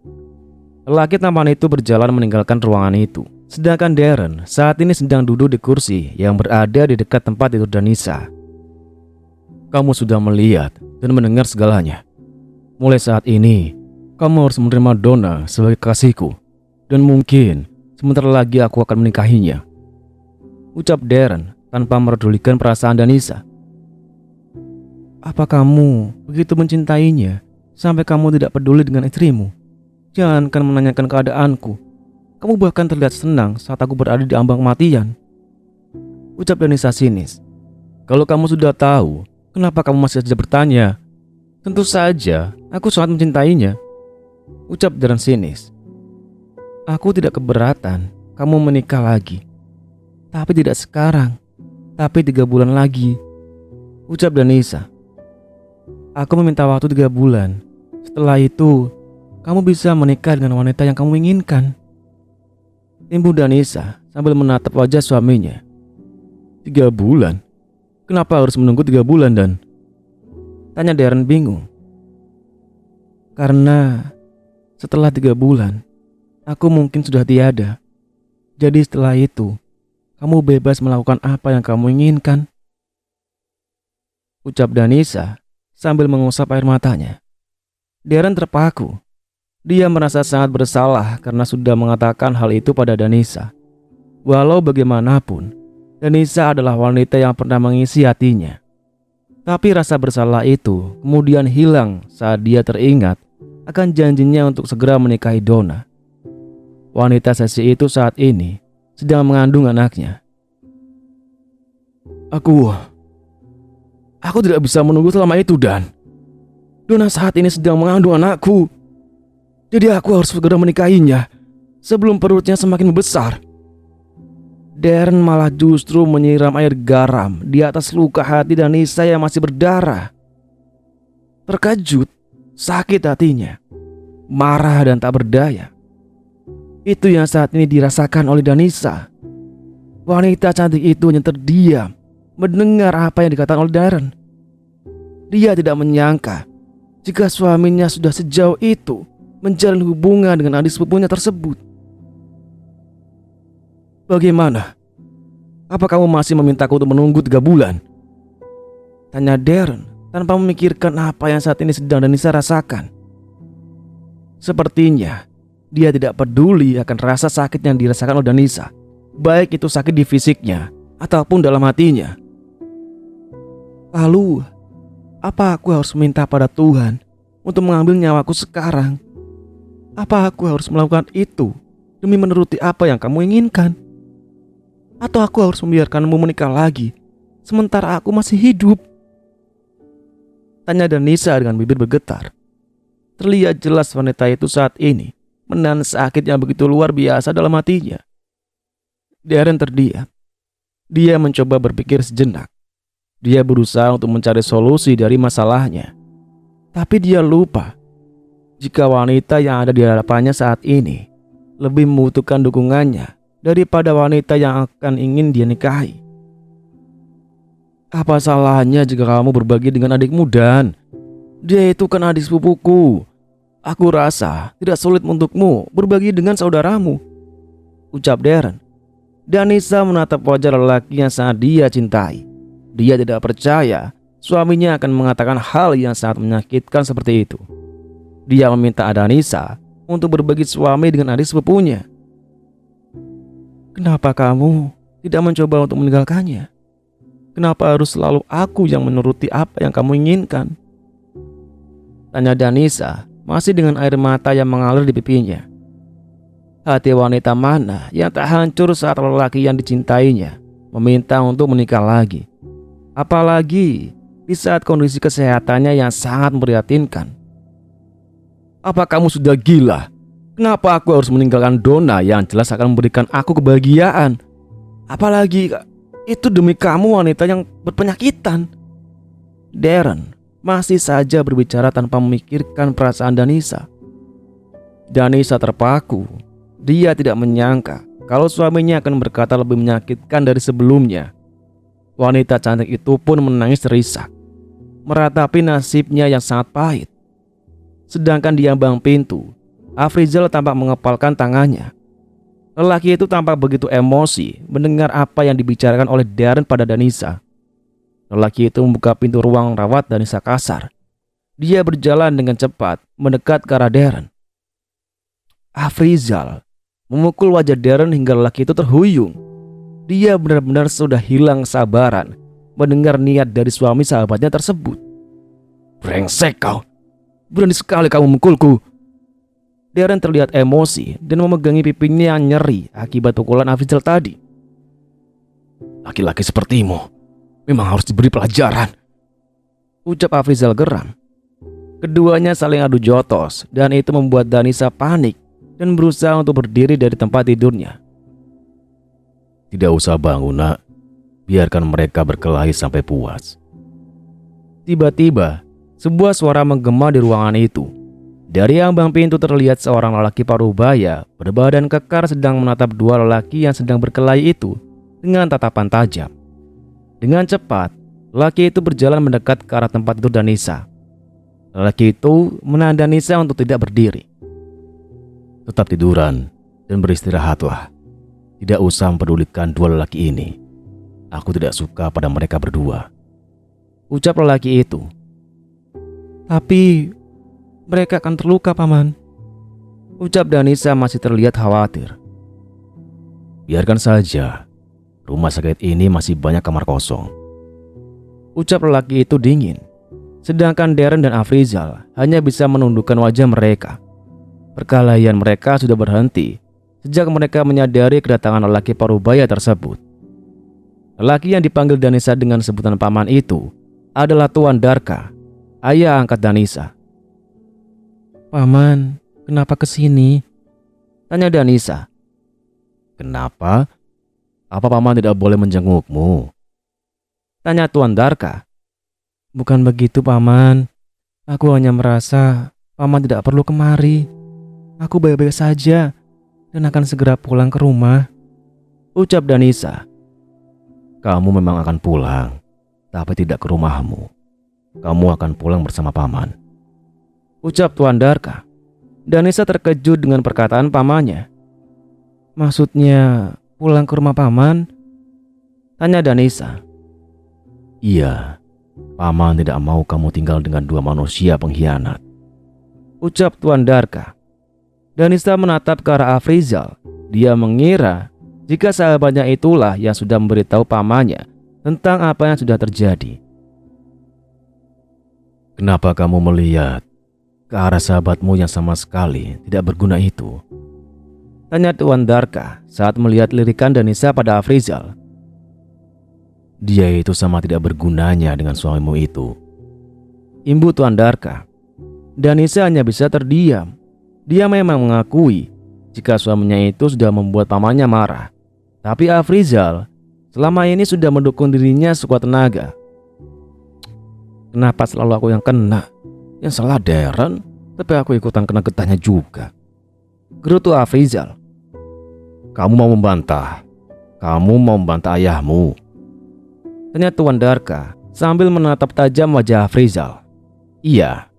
Lelaki tampan itu berjalan meninggalkan ruangan itu. Sedangkan Darren saat ini sedang duduk di kursi yang berada di dekat tempat tidur Danisa. Kamu sudah melihat dan mendengar segalanya. Mulai saat ini, kamu harus menerima Donna sebagai kekasihku. Dan mungkin sebentar lagi aku akan menikahinya, ucap Darren tanpa memperdulikan perasaan Danisa. Apa kamu begitu mencintainya sampai kamu tidak peduli dengan istrimu? Jangankan menanyakan keadaanku. Kamu bahkan terlihat senang saat aku berada di ambang kematian, ucap Danisa sinis. Kalau kamu sudah tahu, kenapa kamu masih saja bertanya? Tentu saja, aku sangat mencintainya, ucap Darren sinis. Aku tidak keberatan kamu menikah lagi. Tapi tidak sekarang, tapi 3 bulan lagi, ucap Danisa. Aku meminta waktu 3 bulan. Setelah itu, kamu bisa menikah dengan wanita yang kamu inginkan, imbuh Danisa sambil menatap wajah suaminya. 3 bulan? Kenapa harus menunggu 3 bulan dan? Tanya Darren bingung. Karena setelah 3 bulan, aku mungkin sudah tiada. Jadi setelah itu, kamu bebas melakukan apa yang kamu inginkan, ucap Danisa sambil mengusap air matanya. Darren terpaku. Dia merasa sangat bersalah karena sudah mengatakan hal itu pada Danisa. Walau bagaimanapun, Danisa adalah wanita yang pernah mengisi hatinya. Tapi rasa bersalah itu kemudian hilang saat dia teringat akan janjinya untuk segera menikahi Donna. Wanita sesi itu saat ini sedang mengandung anaknya. Aku tidak bisa menunggu selama itu, Dan. Donna saat ini sedang mengandung anakku. Jadi aku harus segera menikahinya sebelum perutnya semakin membesar. Darren malah justru menyiram air garam di atas luka hati Danisa yang masih berdarah. Terkejut, sakit hatinya, marah dan tak berdaya. Itu yang saat ini dirasakan oleh Danisa. Wanita cantik itu hanya terdiam mendengar apa yang dikatakan oleh Darren. Dia tidak menyangka jika suaminya sudah sejauh itu menjalin hubungan dengan adik sepupunya tersebut. Bagaimana? Apa kamu masih memintaku untuk menunggu 3 bulan? Tanya Darren tanpa memikirkan apa yang saat ini sedang Danisa rasakan. Sepertinya dia tidak peduli akan rasa sakit yang dirasakan oleh Danisa, baik itu sakit di fisiknya ataupun dalam hatinya. Lalu, apa aku harus minta pada Tuhan untuk mengambil nyawaku sekarang? Apa aku harus melakukan itu demi menuruti apa yang kamu inginkan? Atau aku harus membiarkanmu menikah lagi sementara aku masih hidup? Tanya Danisa dengan bibir bergetar. Terlihat jelas wanita itu saat ini menahan sakit yang begitu luar biasa dalam hatinya. Darren terdiam. Dia mencoba berpikir sejenak. Dia berusaha untuk mencari solusi dari masalahnya. Tapi dia lupa jika wanita yang ada di hadapannya saat ini lebih membutuhkan dukungannya daripada wanita yang akan ingin dia nikahi. Apa salahnya jika kamu berbagi dengan adikmu, Dan? Dia itu kan adik sepupuku. Aku rasa tidak sulit untukmu berbagi dengan saudaramu, ucap Darren. Danisa menatap wajah lelaki yang sangat dia cintai. Dia tidak percaya suaminya akan mengatakan hal yang sangat menyakitkan seperti itu. Dia meminta Danisa untuk berbagi suami dengan adik sepupunya. Kenapa kamu tidak mencoba untuk meninggalkannya? Kenapa harus selalu aku yang menuruti apa yang kamu inginkan? Tanya Danisa masih dengan air mata yang mengalir di pipinya. Hati wanita mana yang tak hancur saat lelaki yang dicintainya meminta untuk menikah lagi? Apalagi di saat kondisi kesehatannya yang sangat memprihatinkan. Apa kamu sudah gila? Kenapa aku harus meninggalkan Donna yang jelas akan memberikan aku kebahagiaan? Apalagi itu demi kamu, wanita yang berpenyakitan. Darren masih saja berbicara tanpa memikirkan perasaan Danisa. Danisa terpaku. Dia tidak menyangka kalau suaminya akan berkata lebih menyakitkan dari sebelumnya. Wanita cantik itu pun menangis terisak, meratapi nasibnya yang sangat pahit. Sedangkan di ambang pintu, Afrizal tampak mengepalkan tangannya. Lelaki itu tampak begitu emosi mendengar apa yang dibicarakan oleh Darren pada Danisa. Lelaki itu membuka pintu ruang rawat Danisa kasar. Dia berjalan dengan cepat mendekat ke arah Darren. Afrizal memukul wajah Darren hingga lelaki itu terhuyung. Dia benar-benar sudah hilang kesabaran mendengar niat dari suami sahabatnya tersebut. Brengsek kau, berani sekali kamu memukulku. Darren terlihat emosi dan memegangi pipinya yang nyeri akibat pukulan Afrizal tadi. Laki-laki sepertimu memang harus diberi pelajaran, ucap Afrizal geram. Keduanya saling adu jotos dan itu membuat Danisa panik dan berusaha untuk berdiri dari tempat tidurnya. Tidak usah bangun, nak. Biarkan mereka berkelahi sampai puas. Tiba-tiba, sebuah suara menggema di ruangan itu. Dari ambang pintu terlihat seorang lelaki parubaya berbadan kekar sedang menatap dua lelaki yang sedang berkelahi itu dengan tatapan tajam. Dengan cepat, lelaki itu berjalan mendekat ke arah tempat tidur Danisa. Lelaki itu menahan Danisa untuk tidak berdiri. Tetap tiduran dan beristirahatlah. Tidak usah mempedulikan dua lelaki ini. Aku tidak suka pada mereka berdua, ucap lelaki itu. Tapi mereka akan terluka, Paman, ucap Danisa masih terlihat khawatir. Biarkan saja, rumah sakit ini masih banyak kamar kosong, ucap lelaki itu dingin. Sedangkan Darren dan Afrizal hanya bisa menundukkan wajah mereka. Perkelahian mereka sudah berhenti sejak mereka menyadari kedatangan lelaki parubaya tersebut. Lelaki yang dipanggil Danisa dengan sebutan paman itu adalah Tuan Darka, ayah angkat Danisa. Paman, kenapa kesini? Tanya Danisa. Kenapa? Apa paman tidak boleh menjengukmu? Tanya Tuan Darka. Bukan begitu, Paman. Aku hanya merasa paman tidak perlu kemari. Aku baik-baik saja dan akan segera pulang ke rumah, ucap Danisa. Kamu memang akan pulang, tapi tidak ke rumahmu. Kamu akan pulang bersama paman, ucap Tuan Darka. Danisa terkejut dengan perkataan pamannya. Maksudnya pulang ke rumah paman? Tanya Danisa. Iya, paman tidak mau kamu tinggal dengan dua manusia pengkhianat, ucap Tuan Darka. Danisa menatap ke arah Afrizal. Dia mengira jika sahabatnya itulah yang sudah memberitahu pamannya tentang apa yang sudah terjadi. Kenapa kamu melihat ke arah sahabatmu yang sama sekali tidak berguna itu? Tanya Tuan Darka saat melihat lirikan Danisa pada Afrizal. Dia itu sama tidak bergunanya dengan suamimu itu, imbu Tuan Darka. Danisa hanya bisa terdiam. Dia memang mengakui jika suaminya itu sudah membuat pamannya marah. Tapi Afrizal selama ini sudah mendukung dirinya sekuat tenaga. Kenapa selalu aku yang kena? Yang salah Darren, tapi aku ikutan kena getahnya juga, gerutu Afrizal. Kamu mau membantah? Kamu mau membantah ayahmu? Tanya Tuan Darka sambil menatap tajam wajah Afrizal. Iya,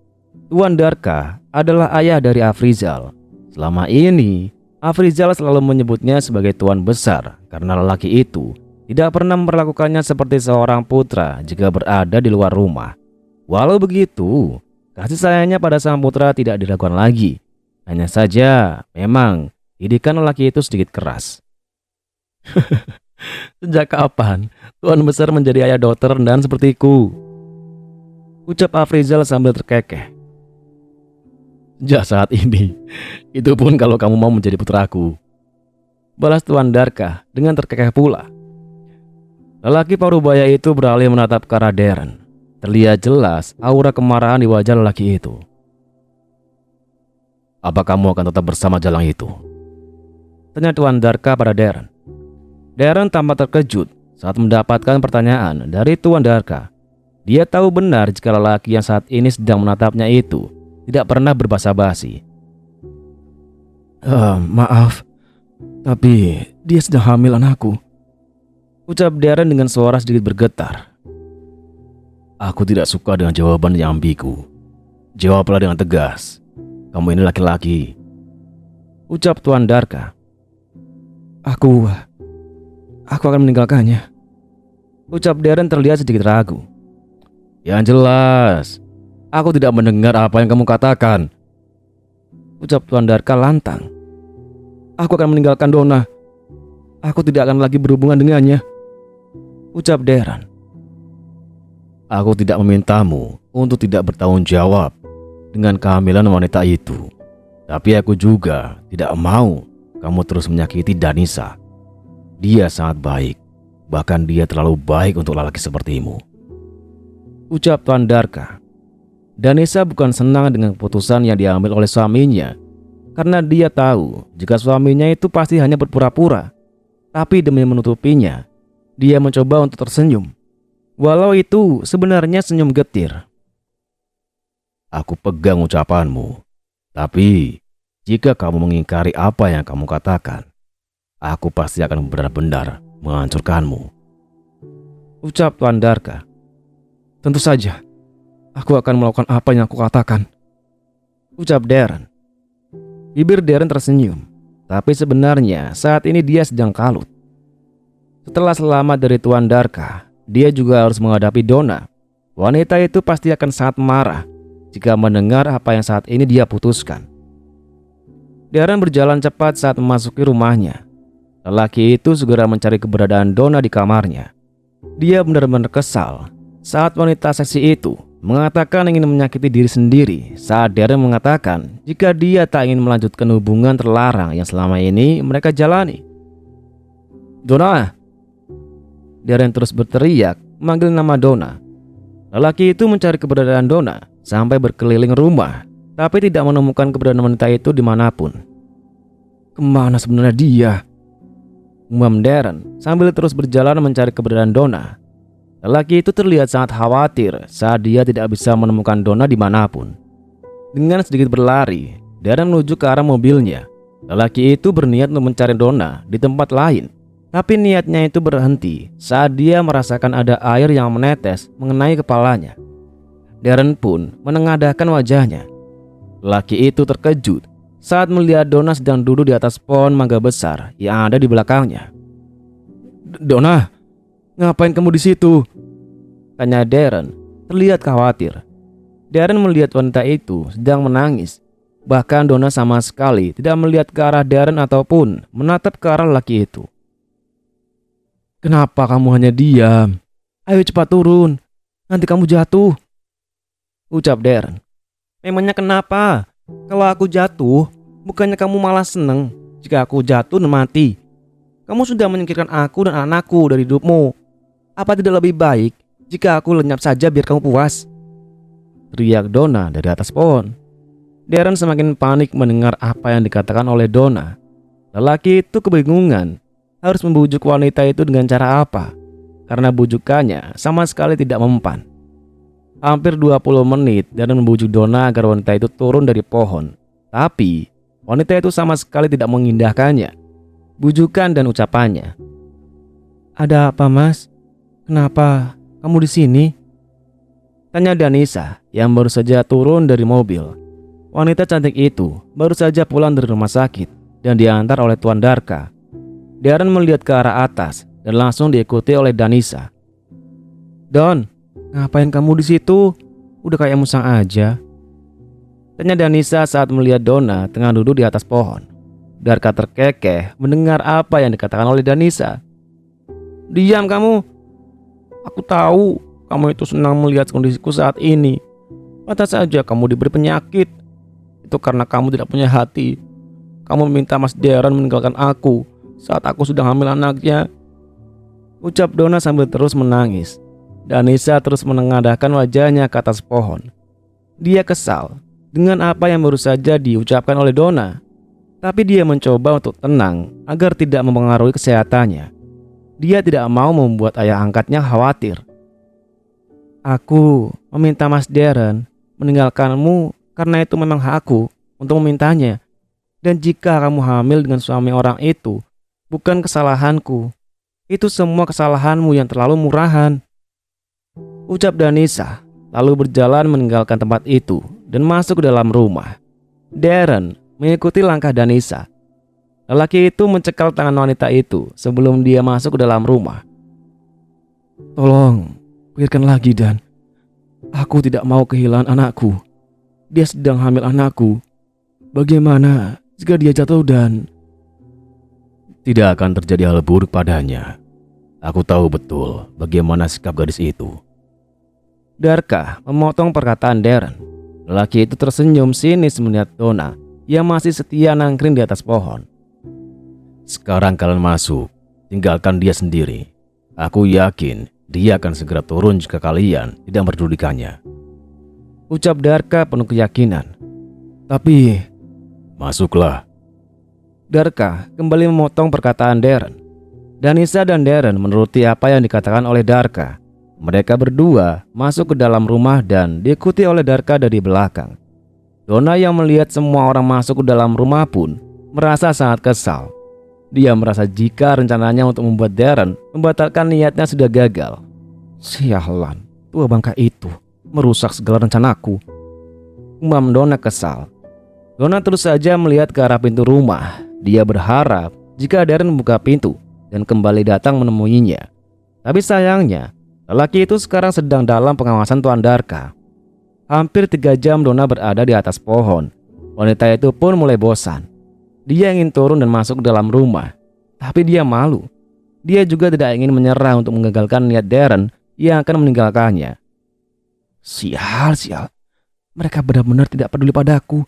Tuan Darka adalah ayah dari Afrizal. Selama ini Afrizal selalu menyebutnya sebagai tuan besar karena lelaki itu tidak pernah memperlakukannya seperti seorang putra jika berada di luar rumah. Walau begitu, kasih sayangnya pada sang putra tidak diragukan lagi. Hanya saja memang didikan lelaki itu sedikit keras. Sejak kapan tuan besar menjadi ayah dokter rendahan sepertiku? Ucap Afrizal sambil terkekeh. Sejak saat ini, itu pun kalau kamu mau menjadi putraku, balas Tuan Darka dengan terkekeh pula. Lelaki parubaya itu beralih menatap ke arah Darren. Terlihat jelas aura kemarahan di wajah lelaki itu. Apa kamu akan tetap bersama jalang itu? Tanya Tuan Darka pada Darren. Darren tampak terkejut saat mendapatkan pertanyaan dari Tuan Darka. Dia tahu benar jika lelaki yang saat ini sedang menatapnya itu tidak pernah berbasa-basi. Maaf, tapi dia sedang hamil anakku, ucap Darren dengan suara sedikit bergetar. Aku tidak suka dengan jawaban yang ambigu. Jawablah dengan tegas. Kamu ini laki-laki, ucap Tuan Darka. Aku akan meninggalkannya. Ucap Darren terlihat sedikit ragu. Yang jelas, aku tidak mendengar apa yang kamu katakan. Ucap Tuan Darka lantang. Aku akan meninggalkan Donna. Aku tidak akan lagi berhubungan dengannya. Ucap Darren. Aku tidak memintamu untuk tidak bertanggung jawab dengan kehamilan wanita itu. Tapi aku juga tidak mau kamu terus menyakiti Danisa. Dia sangat baik. Bahkan dia terlalu baik untuk lelaki sepertimu. Ucap Tuan Darka. Danisa bukan senang dengan keputusan yang diambil oleh suaminya, karena dia tahu jika suaminya itu pasti hanya berpura-pura. Tapi demi menutupinya, dia mencoba untuk tersenyum. Walau itu sebenarnya senyum getir. Aku pegang ucapanmu. Tapi jika kamu mengingkari apa yang kamu katakan, aku pasti akan benar-benar menghancurkanmu. Ucap Tuan Darka. Tentu saja, aku akan melakukan apa yang aku katakan. Ucap Darren. Bibir Darren tersenyum, tapi sebenarnya saat ini dia sedang kalut. Setelah selamat dari Tuan Darka, dia juga harus menghadapi Donna. Wanita itu pasti akan sangat marah jika mendengar apa yang saat ini dia putuskan. Darren berjalan cepat saat memasuki rumahnya. Lelaki itu segera mencari keberadaan Donna di kamarnya. Dia benar-benar kesal saat wanita seksi itu mengatakan ingin menyakiti diri sendiri saat Darren mengatakan jika dia tak ingin melanjutkan hubungan terlarang yang selama ini mereka jalani. Donna! Darren terus berteriak memanggil nama Donna. Lelaki itu mencari keberadaan Donna sampai berkeliling rumah, tapi tidak menemukan keberadaan wanita itu dimanapun. Kemana sebenarnya dia? Umam Darren sambil terus berjalan mencari keberadaan Donna. Lelaki itu terlihat sangat khawatir saat dia tidak bisa menemukan Donna dimanapun. Dengan sedikit berlari, Darren menuju ke arah mobilnya. Lelaki itu berniat untuk mencari Donna di tempat lain, tapi niatnya itu berhenti saat dia merasakan ada air yang menetes mengenai kepalanya. Darren pun menengadahkan wajahnya. Lelaki itu terkejut saat melihat Donna sedang duduk di atas pohon mangga besar yang ada di belakangnya. Donna, ngapain kamu di situ? Tanya Darren, terlihat khawatir. Darren melihat wanita itu sedang menangis. Bahkan Donna sama sekali tidak melihat ke arah Darren ataupun menatap ke arah lelaki itu. Kenapa kamu hanya diam? Ayo cepat turun, nanti kamu jatuh. Ucap Darren. Memangnya kenapa? Kalau aku jatuh, bukannya kamu malah seneng jika aku jatuh dan mati? Kamu sudah menyingkirkan aku dan anakku dari hidupmu. Apa tidak lebih baik jika aku lenyap saja biar kamu puas? Teriak Donna dari atas pohon. Darren semakin panik mendengar apa yang dikatakan oleh Donna. Lelaki itu kebingungan harus membujuk wanita itu dengan cara apa, karena bujukannya sama sekali tidak mempan. Hampir 20 menit Darren membujuk Donna agar wanita itu turun dari pohon. Tapi wanita itu sama sekali tidak mengindahkannya bujukan dan ucapannya. Ada apa, Mas? Kenapa kamu di sini? Tanya Danisa yang baru saja turun dari mobil. Wanita cantik itu baru saja pulang dari rumah sakit dan diantar oleh Tuan Darka. Darren melihat ke arah atas dan langsung diikuti oleh Danisa. Don, ngapain kamu di situ? Udah kayak musang aja. Tanya Danisa saat melihat Donna tengah duduk di atas pohon. Darka terkekeh mendengar apa yang dikatakan oleh Danisa. Diam kamu. Aku tahu kamu itu senang melihat kondisiku saat ini. Pantas saja kamu diberi penyakit. Itu karena kamu tidak punya hati. Kamu meminta Mas Darren meninggalkan aku saat aku sudah hamil anaknya. Ucap Donna sambil terus menangis. Danisa terus menengadahkan wajahnya ke atas pohon. Dia kesal dengan apa yang baru saja diucapkan oleh Donna. Tapi dia mencoba untuk tenang agar tidak mempengaruhi kesehatannya. Dia tidak mau membuat ayah angkatnya khawatir. Aku meminta Mas Darren meninggalkanmu karena itu memang hakku untuk memintanya. Dan jika kamu hamil dengan suami orang itu, bukan kesalahanku. Itu semua kesalahanmu yang terlalu murahan. Ucap Danisa, lalu berjalan meninggalkan tempat itu dan masuk ke dalam rumah. Darren mengikuti langkah Danisa. lelaki itu mencekal tangan wanita itu sebelum dia masuk ke dalam rumah. "Tolong, pikirkan lagi Dan. Aku tidak mau kehilangan anakku. Dia sedang hamil anakku. Bagaimana jika dia jatuh dan..." "Tidak akan terjadi hal buruk padanya. Aku tahu betul bagaimana sikap gadis itu." Darka memotong perkataan Darren. Lelaki itu tersenyum sinis melihat Donna yang masih setia nangkring di atas pohon. "Sekarang kalian masuk, tinggalkan dia sendiri. Aku yakin dia akan segera turun jika kalian tidak memperdulikannya," ucap Darka penuh keyakinan. "Tapi..." "Masuklah." Darka kembali memotong perkataan Darren. Danisa dan Darren menuruti apa yang dikatakan oleh Darka. Mereka berdua masuk ke dalam rumah dan diikuti oleh Darka dari belakang. Donna yang melihat semua orang masuk ke dalam rumah pun merasa sangat kesal. Dia merasa jika rencananya untuk membuat Darren membatalkan niatnya sudah gagal. "Sialan, tua bangka itu merusak segala rencanaku," umam Donna kesal. Donna terus saja melihat ke arah pintu rumah. Dia berharap jika Darren membuka pintu dan kembali datang menemuinya. Tapi sayangnya, lelaki itu sekarang sedang dalam pengawasan Tuan Darka. Hampir 3 jam Donna berada di atas pohon. Wanita itu pun mulai bosan. Dia ingin turun dan masuk ke dalam rumah, tapi dia malu. Dia juga tidak ingin menyerah untuk menggagalkan niat Darren yang akan meninggalkannya. Sial, mereka benar-benar tidak peduli padaku,"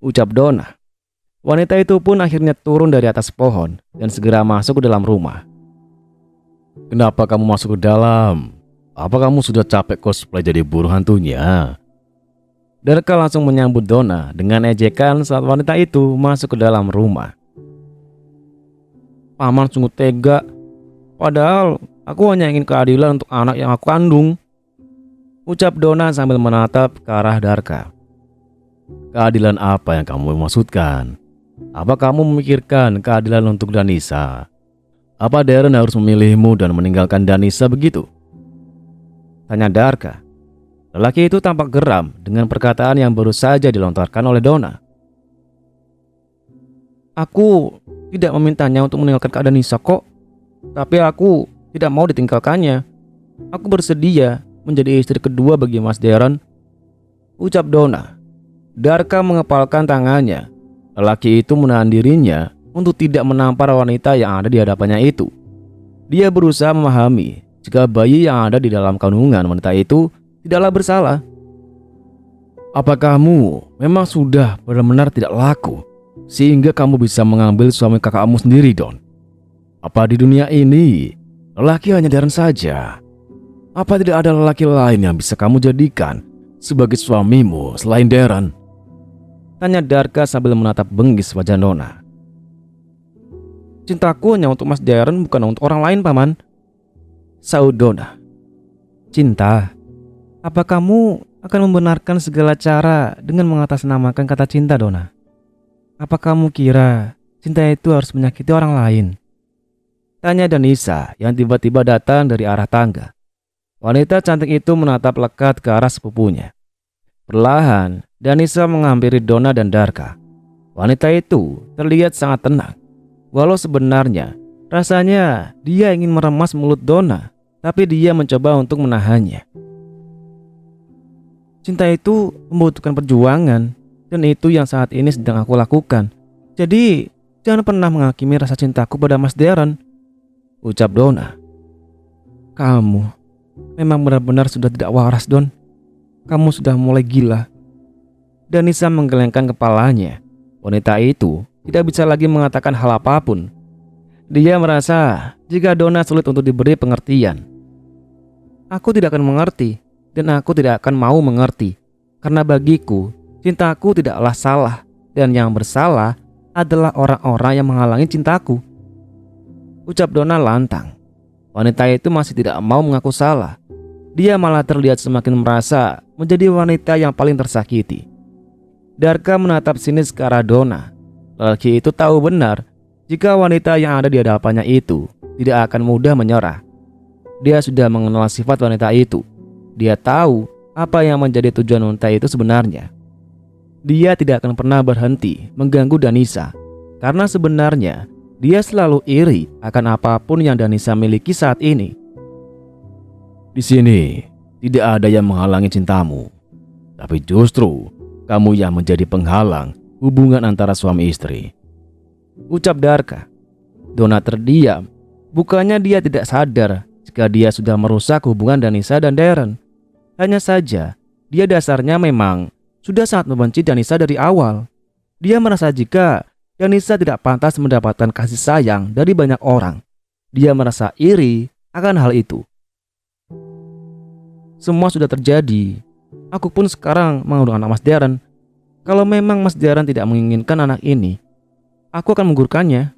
ucap Donna. Wanita itu pun akhirnya turun dari atas pohon dan segera masuk ke dalam rumah. "Kenapa kamu masuk ke dalam? Apa kamu sudah capek cosplay jadi burung hantunya?" Darka langsung menyambut Donna dengan ejekan saat wanita itu masuk ke dalam rumah. "Paman sungguh tega. Padahal aku hanya ingin keadilan untuk anak yang aku kandung," ucap Donna sambil menatap ke arah Darka. "Keadilan apa yang kamu maksudkan? Apa kamu memikirkan keadilan untuk Danisa? Apa Darren harus memilihmu dan meninggalkan Danisa begitu?" tanya Darka. Lelaki itu tampak geram dengan perkataan yang baru saja dilontarkan oleh Donna. "Aku tidak memintanya untuk meninggalkan Kak Danisa kok. Tapi aku tidak mau ditinggalkannya. Aku bersedia menjadi istri kedua bagi Mas Darren," ucap Donna. Darka mengepalkan tangannya. Lelaki itu menahan dirinya untuk tidak menampar wanita yang ada di hadapannya itu. Dia berusaha memahami jika bayi yang ada di dalam kandungan wanita itu tidaklah bersalah. "Apa kamu memang sudah benar-benar tidak laku sehingga kamu bisa mengambil suami kakakmu sendiri, Don? Apa di dunia ini lelaki hanya Darren saja? Apa tidak ada lelaki lain yang bisa kamu jadikan sebagai suamimu selain Darren?" tanya Darka sambil menatap benggis wajah Donna. "Cintaku hanya untuk Mas Darren, bukan untuk orang lain, Paman," saud Donna. "Cinta? Apa kamu akan membenarkan segala cara dengan mengatasnamakan kata cinta, Donna? Apa kamu kira cinta itu harus menyakiti orang lain?" tanya Danisa yang tiba-tiba datang dari arah tangga. Wanita cantik itu menatap lekat ke arah sepupunya. Perlahan, Danisa menghampiri Donna dan Darka. Wanita itu terlihat sangat tenang. Walau sebenarnya rasanya dia ingin meremas mulut Donna, tapi dia mencoba untuk menahannya. "Cinta itu membutuhkan perjuangan, dan itu yang saat ini sedang aku lakukan. Jadi jangan pernah menghakimi rasa cintaku pada Mas Darren," ucap Donna. "Kamu memang benar-benar sudah tidak waras, Don. Kamu sudah mulai gila." Danisa menggelengkan kepalanya. Wanita itu tidak bisa lagi mengatakan hal apapun. Dia merasa jika Donna sulit untuk diberi pengertian. "Aku tidak akan mengerti, dan aku tidak akan mau mengerti. Karena bagiku, cintaku tidaklah salah, dan yang bersalah adalah orang-orang yang menghalangi cintaku," ucap Donna lantang. Wanita itu masih tidak mau mengaku salah. Dia malah terlihat semakin merasa menjadi wanita yang paling tersakiti. Darka menatap sinis ke arah Donna. Lelaki itu tahu benar jika wanita yang ada di hadapannya itu tidak akan mudah menyerah. Dia sudah mengenal sifat wanita itu. Dia tahu apa yang menjadi tujuan wanita itu sebenarnya. Dia tidak akan pernah berhenti mengganggu Danisa. karena sebenarnya dia selalu iri akan apapun yang Danisa miliki saat ini. Di sini tidak ada yang menghalangi cintamu, tapi justru kamu yang menjadi penghalang hubungan antara suami istri, ucap Darka. Donna terdiam. Bukannya dia tidak sadar jika dia sudah merusak hubungan Danisa dan Darren. Hanya saja dia dasarnya memang sudah sangat membenci Danisa dari awal. Dia merasa jika Danisa tidak pantas mendapatkan kasih sayang dari banyak orang. Dia merasa iri akan hal itu. Semua sudah terjadi. Aku pun sekarang mengandung anak Mas Darren. Kalau memang Mas Darren tidak menginginkan anak ini, aku akan menggugurkannya,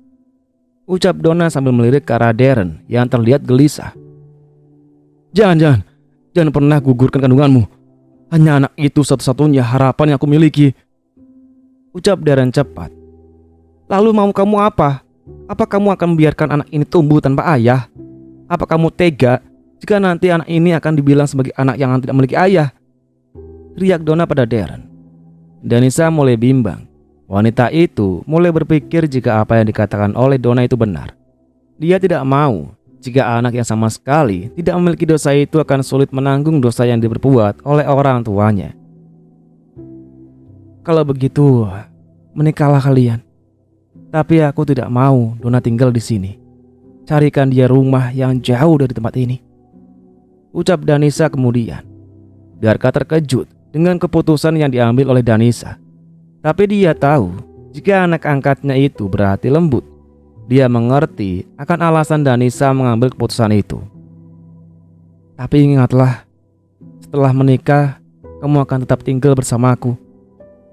ucap Donna sambil melirik ke arah Darren yang terlihat gelisah. Jangan pernah gugurkan kandunganmu. Hanya anak itu satu-satunya harapan yang aku miliki, ucap Darren cepat. Lalu mau kamu apa? Apa kamu akan membiarkan anak ini tumbuh tanpa ayah? Apa kamu tega jika nanti anak ini akan dibilang sebagai anak yang tidak memiliki ayah? Riak Donna pada Darren. Danisa mulai bimbang. Wanita itu mulai berpikir jika apa yang dikatakan oleh Donna itu benar. Dia tidak mau jika anak yang sama sekali tidak memiliki dosa itu akan sulit menanggung dosa yang diperbuat oleh orang tuanya. Kalau begitu, menikahlah kalian. Tapi aku tidak mau Donna tinggal di sini. Carikan dia rumah yang jauh dari tempat ini, ucap Danisa kemudian. Darka terkejut dengan keputusan yang diambil oleh Danisa. Tapi dia tahu jika anak angkatnya itu berhati lembut. Dia mengerti akan alasan Danisa mengambil keputusan itu. Tapi ingatlah, setelah menikah kamu akan tetap tinggal bersamaku.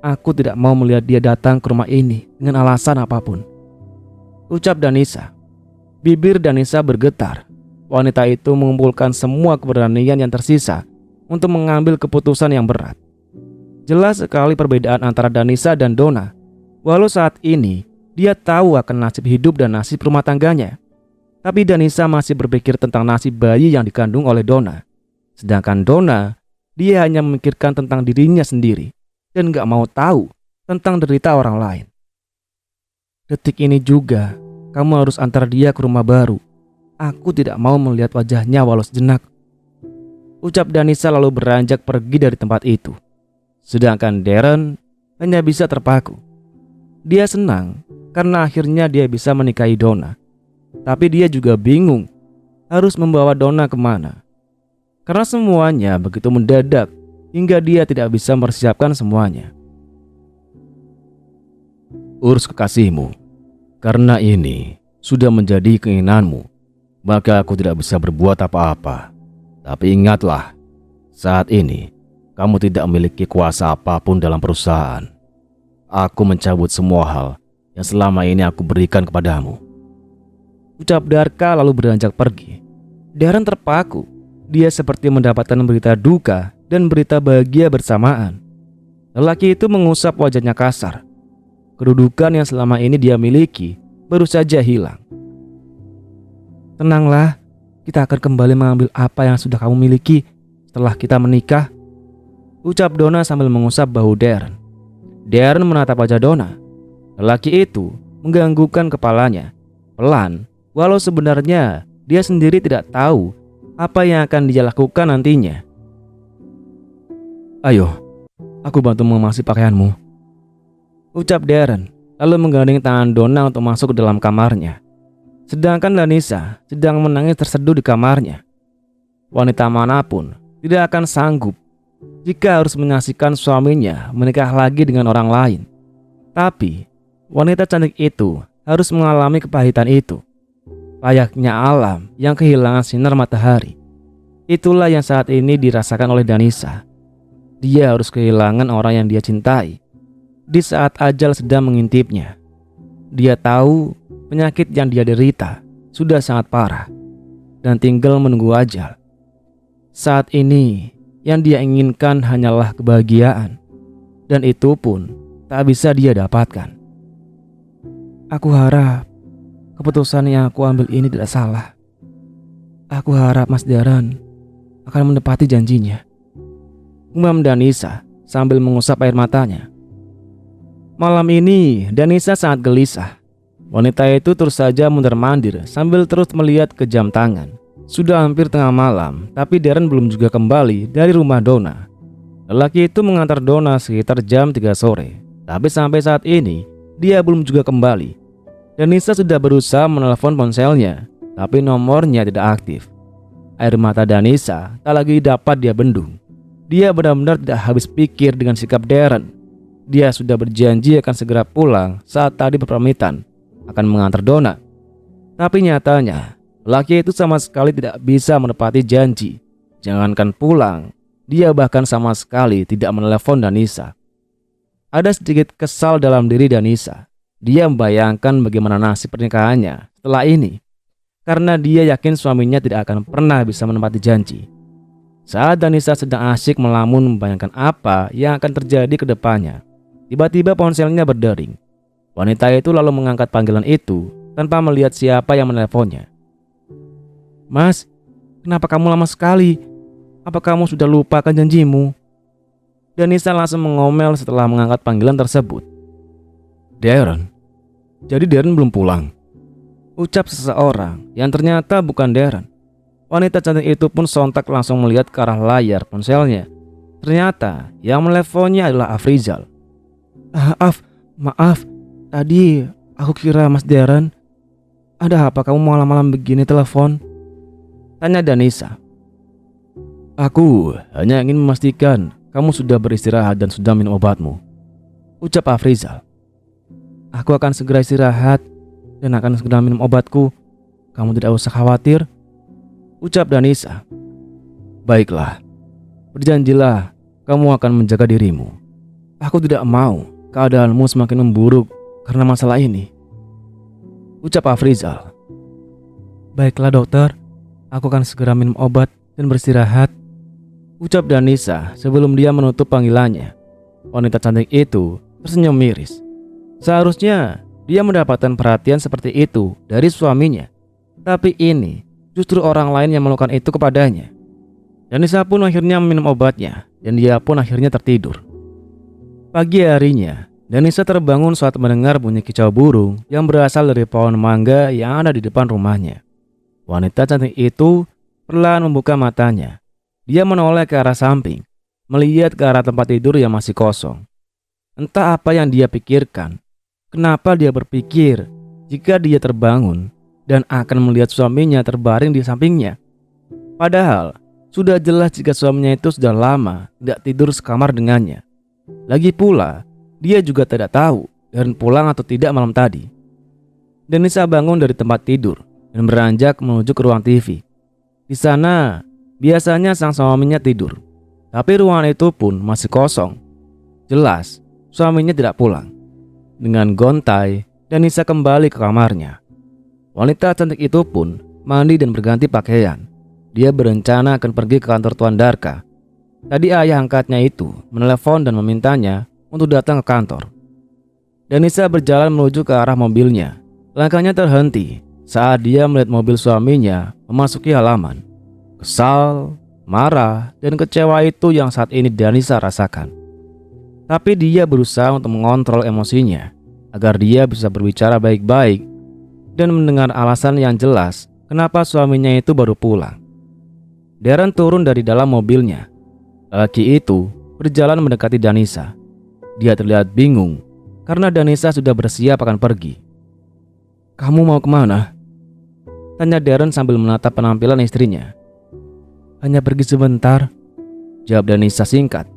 Aku tidak mau melihat dia datang ke rumah ini dengan alasan apapun, ucap Danisa. Bibir Danisa bergetar. Wanita itu mengumpulkan semua keberanian yang tersisa untuk mengambil keputusan yang berat. Jelas sekali perbedaan antara Danisa dan Donna. Walau saat ini dia tahu akan nasib hidup dan nasib rumah tangganya, tapi Danisa masih berpikir tentang nasib bayi yang dikandung oleh Donna. Sedangkan Donna, dia hanya memikirkan tentang dirinya sendiri dan gak mau tahu tentang derita orang lain. Detik ini juga kamu harus antar dia ke rumah baru. Aku tidak mau melihat wajahnya walau sejenak, ucap Danisa lalu beranjak pergi dari tempat itu. Sedangkan Darren hanya bisa terpaku. Dia senang karena akhirnya dia bisa menikahi Donna. Tapi dia juga bingung harus membawa Donna kemana, karena semuanya begitu mendadak hingga dia tidak bisa mempersiapkan semuanya. Urus kekasihmu. Karena ini sudah menjadi keinginanmu, maka aku tidak bisa berbuat apa-apa. Tapi ingatlah, saat ini kamu tidak memiliki kuasa apapun dalam perusahaan. Aku mencabut semua hal yang selama ini aku berikan kepadamu, ucap Darka lalu beranjak pergi. Darren terpaku. Dia seperti mendapatkan berita duka dan berita bahagia bersamaan. Lelaki itu mengusap wajahnya kasar. Kedudukan yang selama ini dia miliki baru saja hilang. Tenanglah, kita akan kembali mengambil apa yang sudah kamu miliki setelah kita menikah, ucap Donna sambil mengusap bahu Darren. Darren menatap wajah Donna. Lelaki itu mengganggukan kepalanya pelan, walau sebenarnya dia sendiri tidak tahu apa yang akan dia lakukan nantinya. Ayo, aku bantu mengemasi pakaianmu, ucap Darren lalu menggandeng tangan Donna untuk masuk ke dalam kamarnya. Sedangkan Danisa sedang menangis terseduh di kamarnya. Wanita manapun tidak akan sanggup jika harus menyaksikan suaminya menikah lagi dengan orang lain. Tapi wanita cantik itu harus mengalami kepahitan itu, layaknya alam yang kehilangan sinar matahari. Itulah yang saat ini dirasakan oleh Danisa. Dia harus kehilangan orang yang dia cintai di saat ajal sedang mengintipnya. Dia tahu penyakit yang dia derita sudah sangat parah dan tinggal menunggu ajal. Saat ini yang dia inginkan hanyalah kebahagiaan, dan itu pun tak bisa dia dapatkan. Aku harap keputusan yang aku ambil ini tidak salah. Aku harap Mas Darren akan menepati janjinya, umam Danisa sambil mengusap air matanya. Malam ini Danisa sangat gelisah. Wanita itu terus saja mondar-mandir sambil terus melihat ke jam tangan. Sudah hampir tengah malam, tapi Darren belum juga kembali dari rumah Donna. Lelaki itu mengantar Donna sekitar jam 3 sore, tapi sampai saat ini dia belum juga kembali. Danisa sudah berusaha menelpon ponselnya, tapi nomornya tidak aktif. Air mata Danisa tak lagi dapat dia bendung. Dia benar-benar tidak habis pikir dengan sikap Darren. Dia sudah berjanji akan segera pulang saat tadi berpamitan akan mengantar Donna. Tapi nyatanya, lelaki itu sama sekali tidak bisa menepati janji. Jangankan pulang, dia bahkan sama sekali tidak menelepon Danisa. Ada sedikit kesal dalam diri Danisa. Dia membayangkan bagaimana nasib pernikahannya setelah ini. Karena dia yakin suaminya tidak akan pernah bisa menepati janji. Saat Danisa sedang asyik melamun membayangkan apa yang akan terjadi ke depannya, tiba-tiba ponselnya berdering. Wanita itu lalu mengangkat panggilan itu tanpa melihat siapa yang meneleponnya. "Mas, kenapa kamu lama sekali? Apa kamu sudah lupakan janjimu?" Danisa langsung mengomel setelah mengangkat panggilan tersebut. Darren? Jadi Darren belum pulang? Ucap seseorang yang ternyata bukan Darren. Wanita cantik itu pun sontak langsung melihat ke arah layar ponselnya. Ternyata yang meneleponnya adalah Afrizal. Maaf, tadi aku kira Mas Darren. Ada apa kamu malam-malam begini telepon?" tanya Danisa. Aku hanya ingin memastikan kamu sudah beristirahat dan sudah minum obatmu, ucap Afrizal. "Aku akan segera istirahat dan akan segera minum obatku. Kamu tidak usah khawatir," ucap Danisa. Baiklah, berjanjilah kamu akan menjaga dirimu. Aku tidak mau keadaanmu semakin memburuk karena masalah ini, ucap Afrizal. "Baiklah dokter, aku akan segera minum obat dan beristirahat," ucap Danisa sebelum dia menutup panggilannya. Wanita cantik itu tersenyum miris. Seharusnya dia mendapatkan perhatian seperti itu dari suaminya. Tapi ini justru orang lain yang melakukan itu kepadanya. Danisa pun akhirnya minum obatnya dan dia pun akhirnya tertidur. Pagi harinya, Danisa terbangun saat mendengar bunyi kicau burung yang berasal dari pohon mangga yang ada di depan rumahnya. Wanita cantik itu perlahan membuka matanya. Dia menoleh ke arah samping, melihat ke arah tempat tidur yang masih kosong. Entah apa yang dia pikirkan. Kenapa dia berpikir jika dia terbangun dan akan melihat suaminya terbaring di sampingnya? Padahal sudah jelas jika suaminya itu sudah lama tidak tidur sekamar dengannya. Lagi pula, dia juga tidak tahu Darren pulang atau tidak malam tadi. Danisa bangun dari tempat tidur dan beranjak menuju ke ruang TV. Di sana, biasanya sang suaminya tidur, tapi ruangan itu pun masih kosong. Jelas, suaminya tidak pulang. Dengan gontai, Danisa kembali ke kamarnya. Wanita cantik itu pun mandi dan berganti pakaian. Dia berencana akan pergi ke kantor Tuan Darka. Tadi ayah angkatnya itu menelepon dan memintanya untuk datang ke kantor. Danisa berjalan menuju ke arah mobilnya. Langkahnya terhenti saat dia melihat mobil suaminya memasuki halaman. Kesal, marah, dan kecewa itu yang saat ini Danisa rasakan. Tapi dia berusaha untuk mengontrol emosinya agar dia bisa berbicara baik-baik dan mendengar alasan yang jelas kenapa suaminya itu baru pulang. Darren turun dari dalam mobilnya. Lelaki itu berjalan mendekati Danisa. Dia terlihat bingung karena Danisa sudah bersiap akan pergi. "Kamu mau kemana?" tanya Darren sambil menatap penampilan istrinya. "Hanya pergi sebentar," jawab Danisa singkat.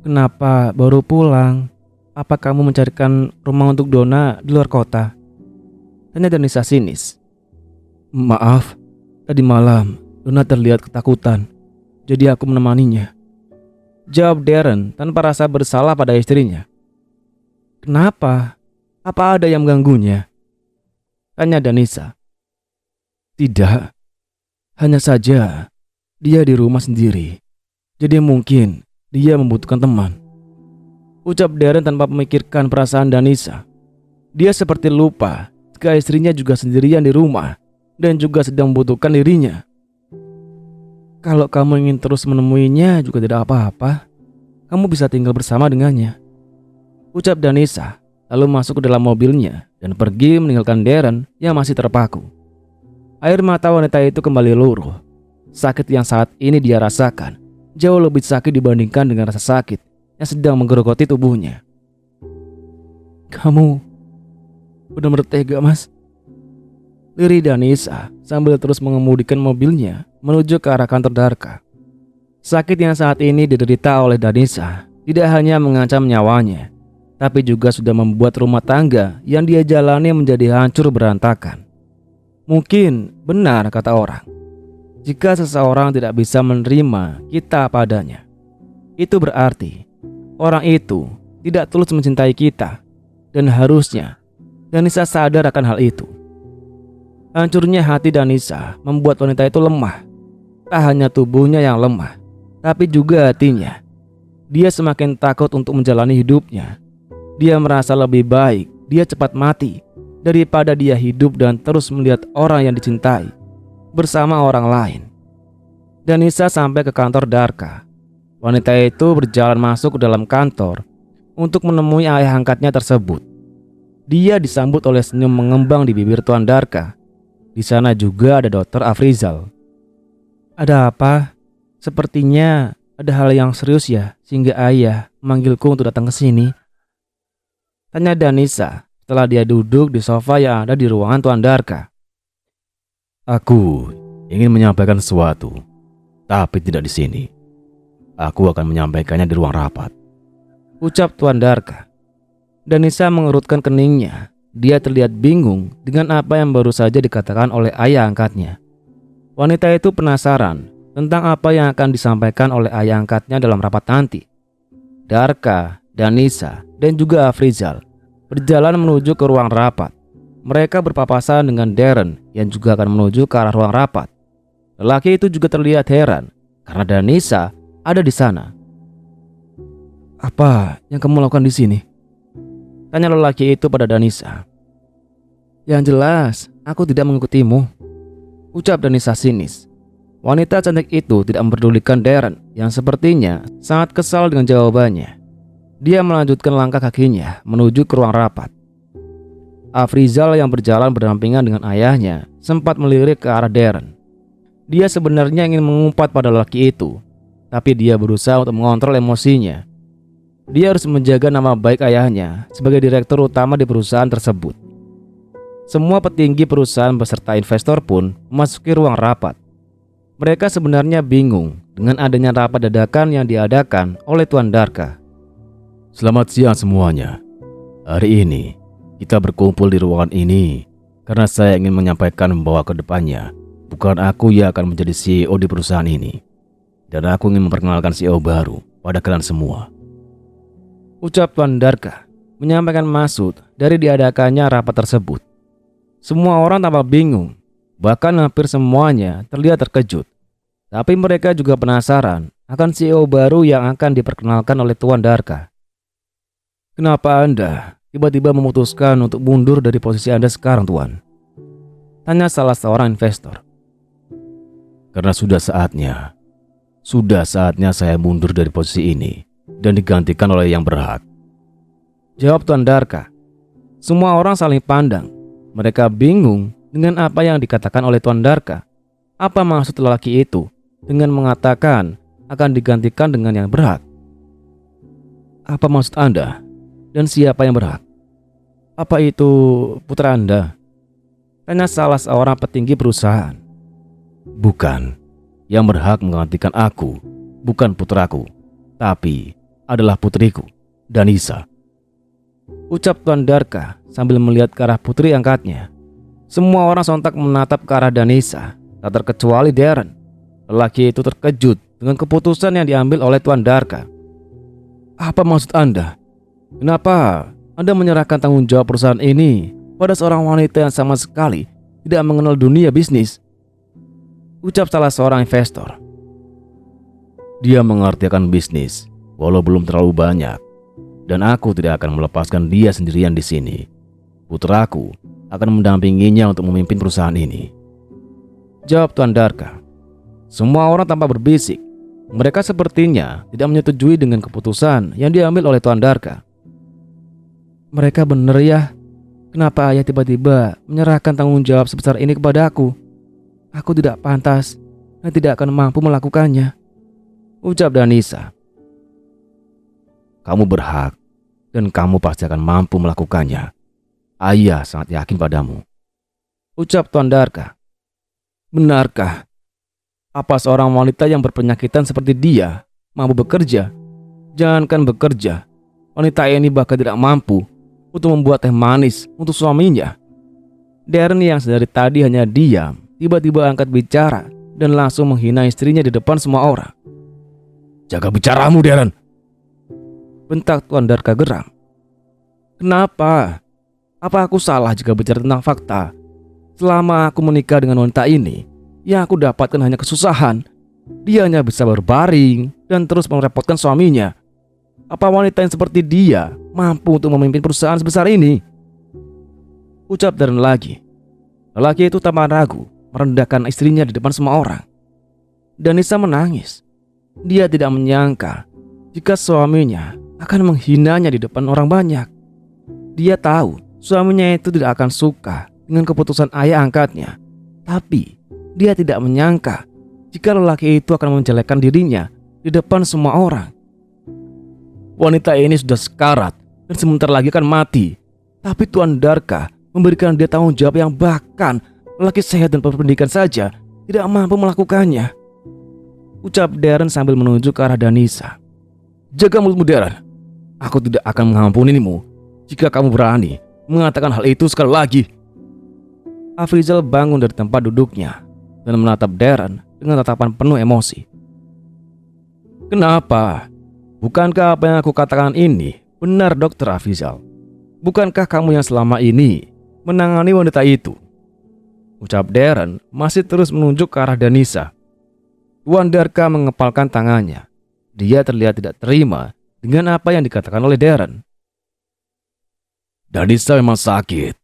"Kenapa baru pulang? Apa kamu mencarikan rumah untuk Donna di luar kota?" tanya Danisa sinis. "Maaf, tadi malam Donna terlihat ketakutan, jadi aku menemaninya," jawab Darren tanpa rasa bersalah pada istrinya. "Kenapa? Apa ada yang mengganggunya?" tanya Danisa. "Tidak, hanya saja dia di rumah sendiri, jadi mungkin dia membutuhkan teman," ucap Darren tanpa memikirkan perasaan Danisa. Dia seperti lupa jika istrinya juga sendirian di rumah dan juga sedang membutuhkan dirinya. "Kalau kamu ingin terus menemuinya juga tidak apa-apa. Kamu bisa tinggal bersama dengannya," ucap Danisa, lalu masuk ke dalam mobilnya dan pergi meninggalkan Darren yang masih terpaku. Air mata wanita itu kembali luruh. Sakit yang saat ini dia rasakan jauh lebih sakit dibandingkan dengan rasa sakit yang sedang menggerogoti tubuhnya. Kamu benar-benar tega, Mas. Lirih Danisa sambil terus mengemudikan mobilnya menuju ke arah kantor Darka. Sakit yang saat ini diderita oleh Danisa tidak hanya mengancam nyawanya, tapi juga sudah membuat rumah tangga yang dia jalani menjadi hancur berantakan. Mungkin benar kata orang, jika seseorang tidak bisa menerima kita apa adanya, itu berarti orang itu tidak tulus mencintai kita, dan harusnya Danisa sadar akan hal itu. Hancurnya hati Danisa membuat wanita itu lemah. Tak hanya tubuhnya yang lemah, tapi juga hatinya. Dia semakin takut untuk menjalani hidupnya. Dia merasa lebih baik dia cepat mati daripada dia hidup dan terus melihat orang yang dicintai bersama orang lain. Danisa sampai ke kantor Darka. Wanita itu berjalan masuk ke dalam kantor untuk menemui ayah angkatnya tersebut. Dia disambut oleh senyum mengembang di bibir Tuan Darka. Di sana juga ada Dr. Afrizal. Ada apa? Sepertinya ada hal yang serius ya, sehingga ayah memanggilku untuk datang ke sini. Tanya Danisa setelah dia duduk di sofa yang ada di ruangan Tuan Darka. Aku ingin menyampaikan sesuatu, tapi tidak di sini. Aku akan menyampaikannya di ruang rapat, ucap Tuan Darka. Danisa mengerutkan keningnya. Dia terlihat bingung dengan apa yang baru saja dikatakan oleh ayah angkatnya. Wanita itu penasaran tentang apa yang akan disampaikan oleh ayah angkatnya dalam rapat nanti. Darka, Danisa, dan juga Afrizal berjalan menuju ke ruang rapat. Mereka berpapasan dengan Darren yang juga akan menuju ke arah ruang rapat. Lelaki itu juga terlihat heran karena Danisa ada di sana. Apa yang kamu lakukan di sini? Tanya lelaki itu pada Danisa. Yang jelas, aku tidak mengikutimu, ucap Danisa sinis. Wanita cantik itu tidak memperdulikan Darren yang sepertinya sangat kesal dengan jawabannya. Dia melanjutkan langkah kakinya menuju ke ruang rapat. Afrizal yang berjalan berdampingan dengan ayahnya sempat melirik ke arah Darren. Dia sebenarnya ingin mengumpat pada lelaki itu, tapi dia berusaha untuk mengontrol emosinya. Dia harus menjaga nama baik ayahnya sebagai direktur utama di perusahaan tersebut. Semua petinggi perusahaan beserta investor pun memasuki ruang rapat. Mereka sebenarnya bingung dengan adanya rapat dadakan yang diadakan oleh Tuan Darka. Selamat siang semuanya. Hari ini kita berkumpul di ruangan ini karena saya ingin menyampaikan bahwa ke depannya bukan aku yang akan menjadi CEO di perusahaan ini, dan aku ingin memperkenalkan CEO baru pada kalian semua, ucap Tuan Darka menyampaikan maksud dari diadakannya rapat tersebut. Semua orang tampak bingung, bahkan hampir semuanya terlihat terkejut. Tapi mereka juga penasaran akan CEO baru yang akan diperkenalkan oleh Tuan Darka. Kenapa Anda tiba-tiba memutuskan untuk mundur dari posisi Anda sekarang, Tuan? Tanya salah seorang investor. Karena sudah saatnya saya mundur dari posisi ini dan digantikan oleh yang berhak, jawab Tuan Darka. Semua orang saling pandang. Mereka bingung dengan apa yang dikatakan oleh Tuan Darka. Apa maksud lelaki itu dengan mengatakan akan digantikan dengan yang berhak? Apa maksud Anda? Dan siapa yang berhak? Apa itu putra Anda? Tanya salah seorang petinggi perusahaan. Bukan. Yang berhak menggantikan aku bukan putraku, tapi adalah putriku, Danisa, ucap Tuan Darka sambil melihat ke arah putri angkatnya. Semua orang sontak menatap ke arah Danisa, tak terkecuali Darren. Lelaki itu terkejut dengan keputusan yang diambil oleh Tuan Darka. Apa maksud Anda? Kenapa Anda menyerahkan tanggung jawab perusahaan ini pada seorang wanita yang sama sekali tidak mengenal dunia bisnis? Ucap salah seorang investor. Dia mengerti akan bisnis, walau belum terlalu banyak, dan aku tidak akan melepaskan dia sendirian di sini. Putraku akan mendampinginya untuk memimpin perusahaan ini, jawab Tuan Darka. Semua orang tampak berbisik. Mereka sepertinya tidak menyetujui dengan keputusan yang diambil oleh Tuan Darka. Mereka benar ya. Kenapa ayah tiba-tiba menyerahkan tanggung jawab sebesar ini kepada aku? Aku tidak pantas dan tidak akan mampu melakukannya, ucap Danisa. Kamu berhak dan kamu pasti akan mampu melakukannya. Ayah sangat yakin padamu, ucap Tuan Darka. Benarkah? Apa seorang wanita yang berpenyakitan seperti dia mampu bekerja? Jangankan bekerja, wanita ini bahkan tidak mampu untuk membuat teh manis untuk suaminya. Darren yang sedari tadi hanya diam, tiba-tiba angkat bicara dan langsung menghina istrinya di depan semua orang. Jaga bicaramu, Darren, bentak Tuan Darka geram. Kenapa? Apa aku salah jika bicara tentang fakta? Selama aku menikah dengan wanita ini, yang aku dapatkan hanya kesusahan. Dia hanya bisa berbaring dan terus merepotkan suaminya. Apa wanita yang seperti dia mampu untuk memimpin perusahaan sebesar ini? Ucap Darren lagi. Lelaki itu tanpa ragu merendahkan istrinya di depan semua orang. Danisa menangis. Dia tidak menyangka jika suaminya akan menghinanya di depan orang banyak. Dia tahu suaminya itu tidak akan suka dengan keputusan ayah angkatnya. Tapi dia tidak menyangka jika lelaki itu akan menjelekkan dirinya di depan semua orang. Wanita ini sudah sekarat dan sebentar lagi akan mati. Tapi Tuan Darka memberikan dia tanggung jawab yang bahkan lelaki sehat dan berpendidikan saja tidak mampu melakukannya, ucap Darren sambil menuju ke arah Danisa. Jaga mulutmu, Darren. Aku tidak akan mengampunimu jika kamu berani mengatakan hal itu sekali lagi. Afrizal bangun dari tempat duduknya dan menatap Darren dengan tatapan penuh emosi. Kenapa? Bukankah apa yang aku katakan ini benar, Dr. Afrizal? Bukankah kamu yang selama ini menangani wanita itu? Ucap Darren masih terus menunjuk ke arah Danisa. Tuan Darka mengepalkan tangannya. Dia terlihat tidak terima dengan apa yang dikatakan oleh Darren. Danisa memang sakit,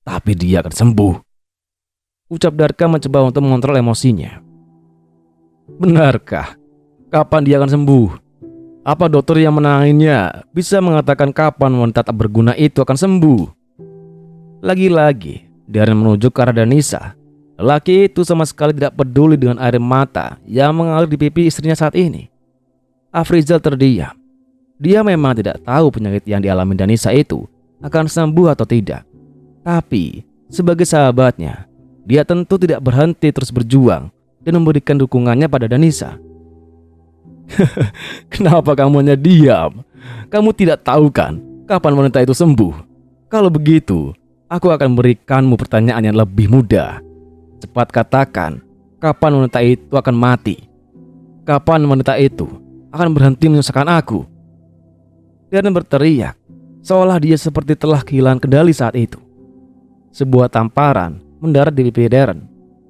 tapi dia akan sembuh, ucap Darka mencoba untuk mengontrol emosinya. Benarkah? Kapan dia akan sembuh? Apa dokter yang menanganinya bisa mengatakan kapan wanita tak berguna itu akan sembuh? Lagi-lagi Darren menuju ke arah Danisa. Lelaki itu sama sekali tidak peduli dengan air mata yang mengalir di pipi istrinya saat ini. Afrizal terdiam. Dia memang tidak tahu penyakit yang dialami Danisa itu akan sembuh atau tidak. Tapi sebagai sahabatnya, dia tentu tidak berhenti terus berjuang dan memberikan dukungannya pada Danisa. Kenapa kamu hanya diam? Kamu tidak tahu kan kapan wanita itu sembuh? Kalau begitu, aku akan berikanmu pertanyaan yang lebih mudah. Cepat katakan, kapan wanita itu akan mati? Kapan wanita itu akan berhenti menyusahkan aku? Darren berteriak, seolah dia seperti telah kehilangan kendali saat itu. Sebuah tamparan mendarat di pipi Darren.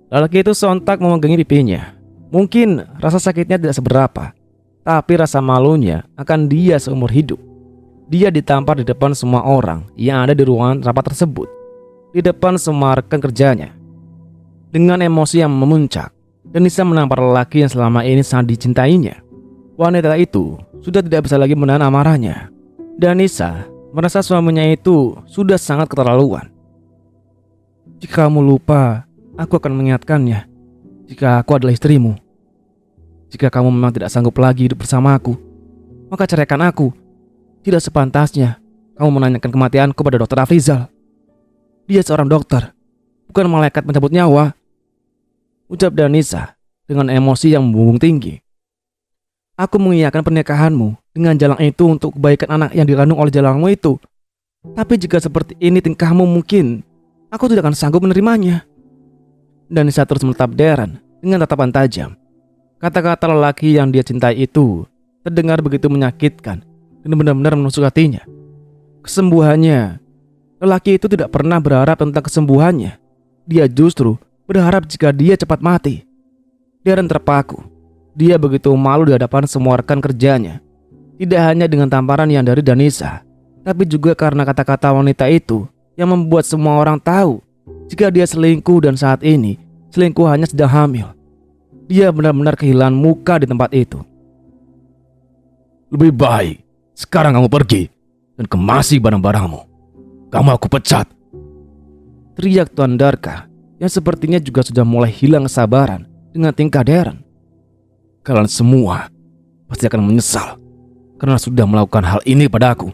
Lelaki itu sontak memegangi pipinya. Mungkin rasa sakitnya tidak seberapa, tapi rasa malunya akan dia seumur hidup. Dia ditampar di depan semua orang yang ada di ruangan rapat tersebut, di depan semua rekan kerjanya. Dengan emosi yang memuncak, Danisa menampar lelaki yang selama ini sangat dicintainya. Wanita itu sudah tidak bisa lagi menahan amarahnya. Danisa merasa suaminya itu sudah sangat keterlaluan. Jika kamu lupa, aku akan mengingatkannya. Jika aku adalah istrimu, jika kamu memang tidak sanggup lagi hidup bersamaku, maka ceraikan aku. Tidak sepantasnya kamu menanyakan kematianku pada Dr. Afrizal. Dia seorang dokter, bukan malaikat pencabut nyawa, ucap Danisa dengan emosi yang membumbung tinggi. Aku mengiyakan pernikahanmu dengan Jalang itu untuk kebaikan anak yang dikandung oleh Jalangmu itu. Tapi jika seperti ini tingkahmu, mungkin aku tidak akan sanggup menerimanya. Danisa terus menatap Darren dengan tatapan tajam. Kata-kata lelaki yang dia cintai itu terdengar begitu menyakitkan dan benar-benar menusuk hatinya. Kesembuhannya, lelaki itu tidak pernah berharap tentang kesembuhannya. Dia justru berharap jika dia cepat mati. Darren terpaku. Dia begitu malu di hadapan semua rekan kerjanya. Tidak hanya dengan tamparan yang dari Danisa, tapi juga karena kata-kata wanita itu yang membuat semua orang tahu jika dia selingkuh dan saat ini selingkuhannya sedang hamil. Dia benar-benar kehilangan muka di tempat itu. Lebih baik sekarang kamu pergi. dan kemasi barang-barangmu. Kamu aku pecat. Teriak Tuan Darka yang sepertinya juga sudah mulai hilang kesabaran dengan tingkah Darren. Kalian semua pasti akan menyesal karena sudah melakukan hal ini padaku,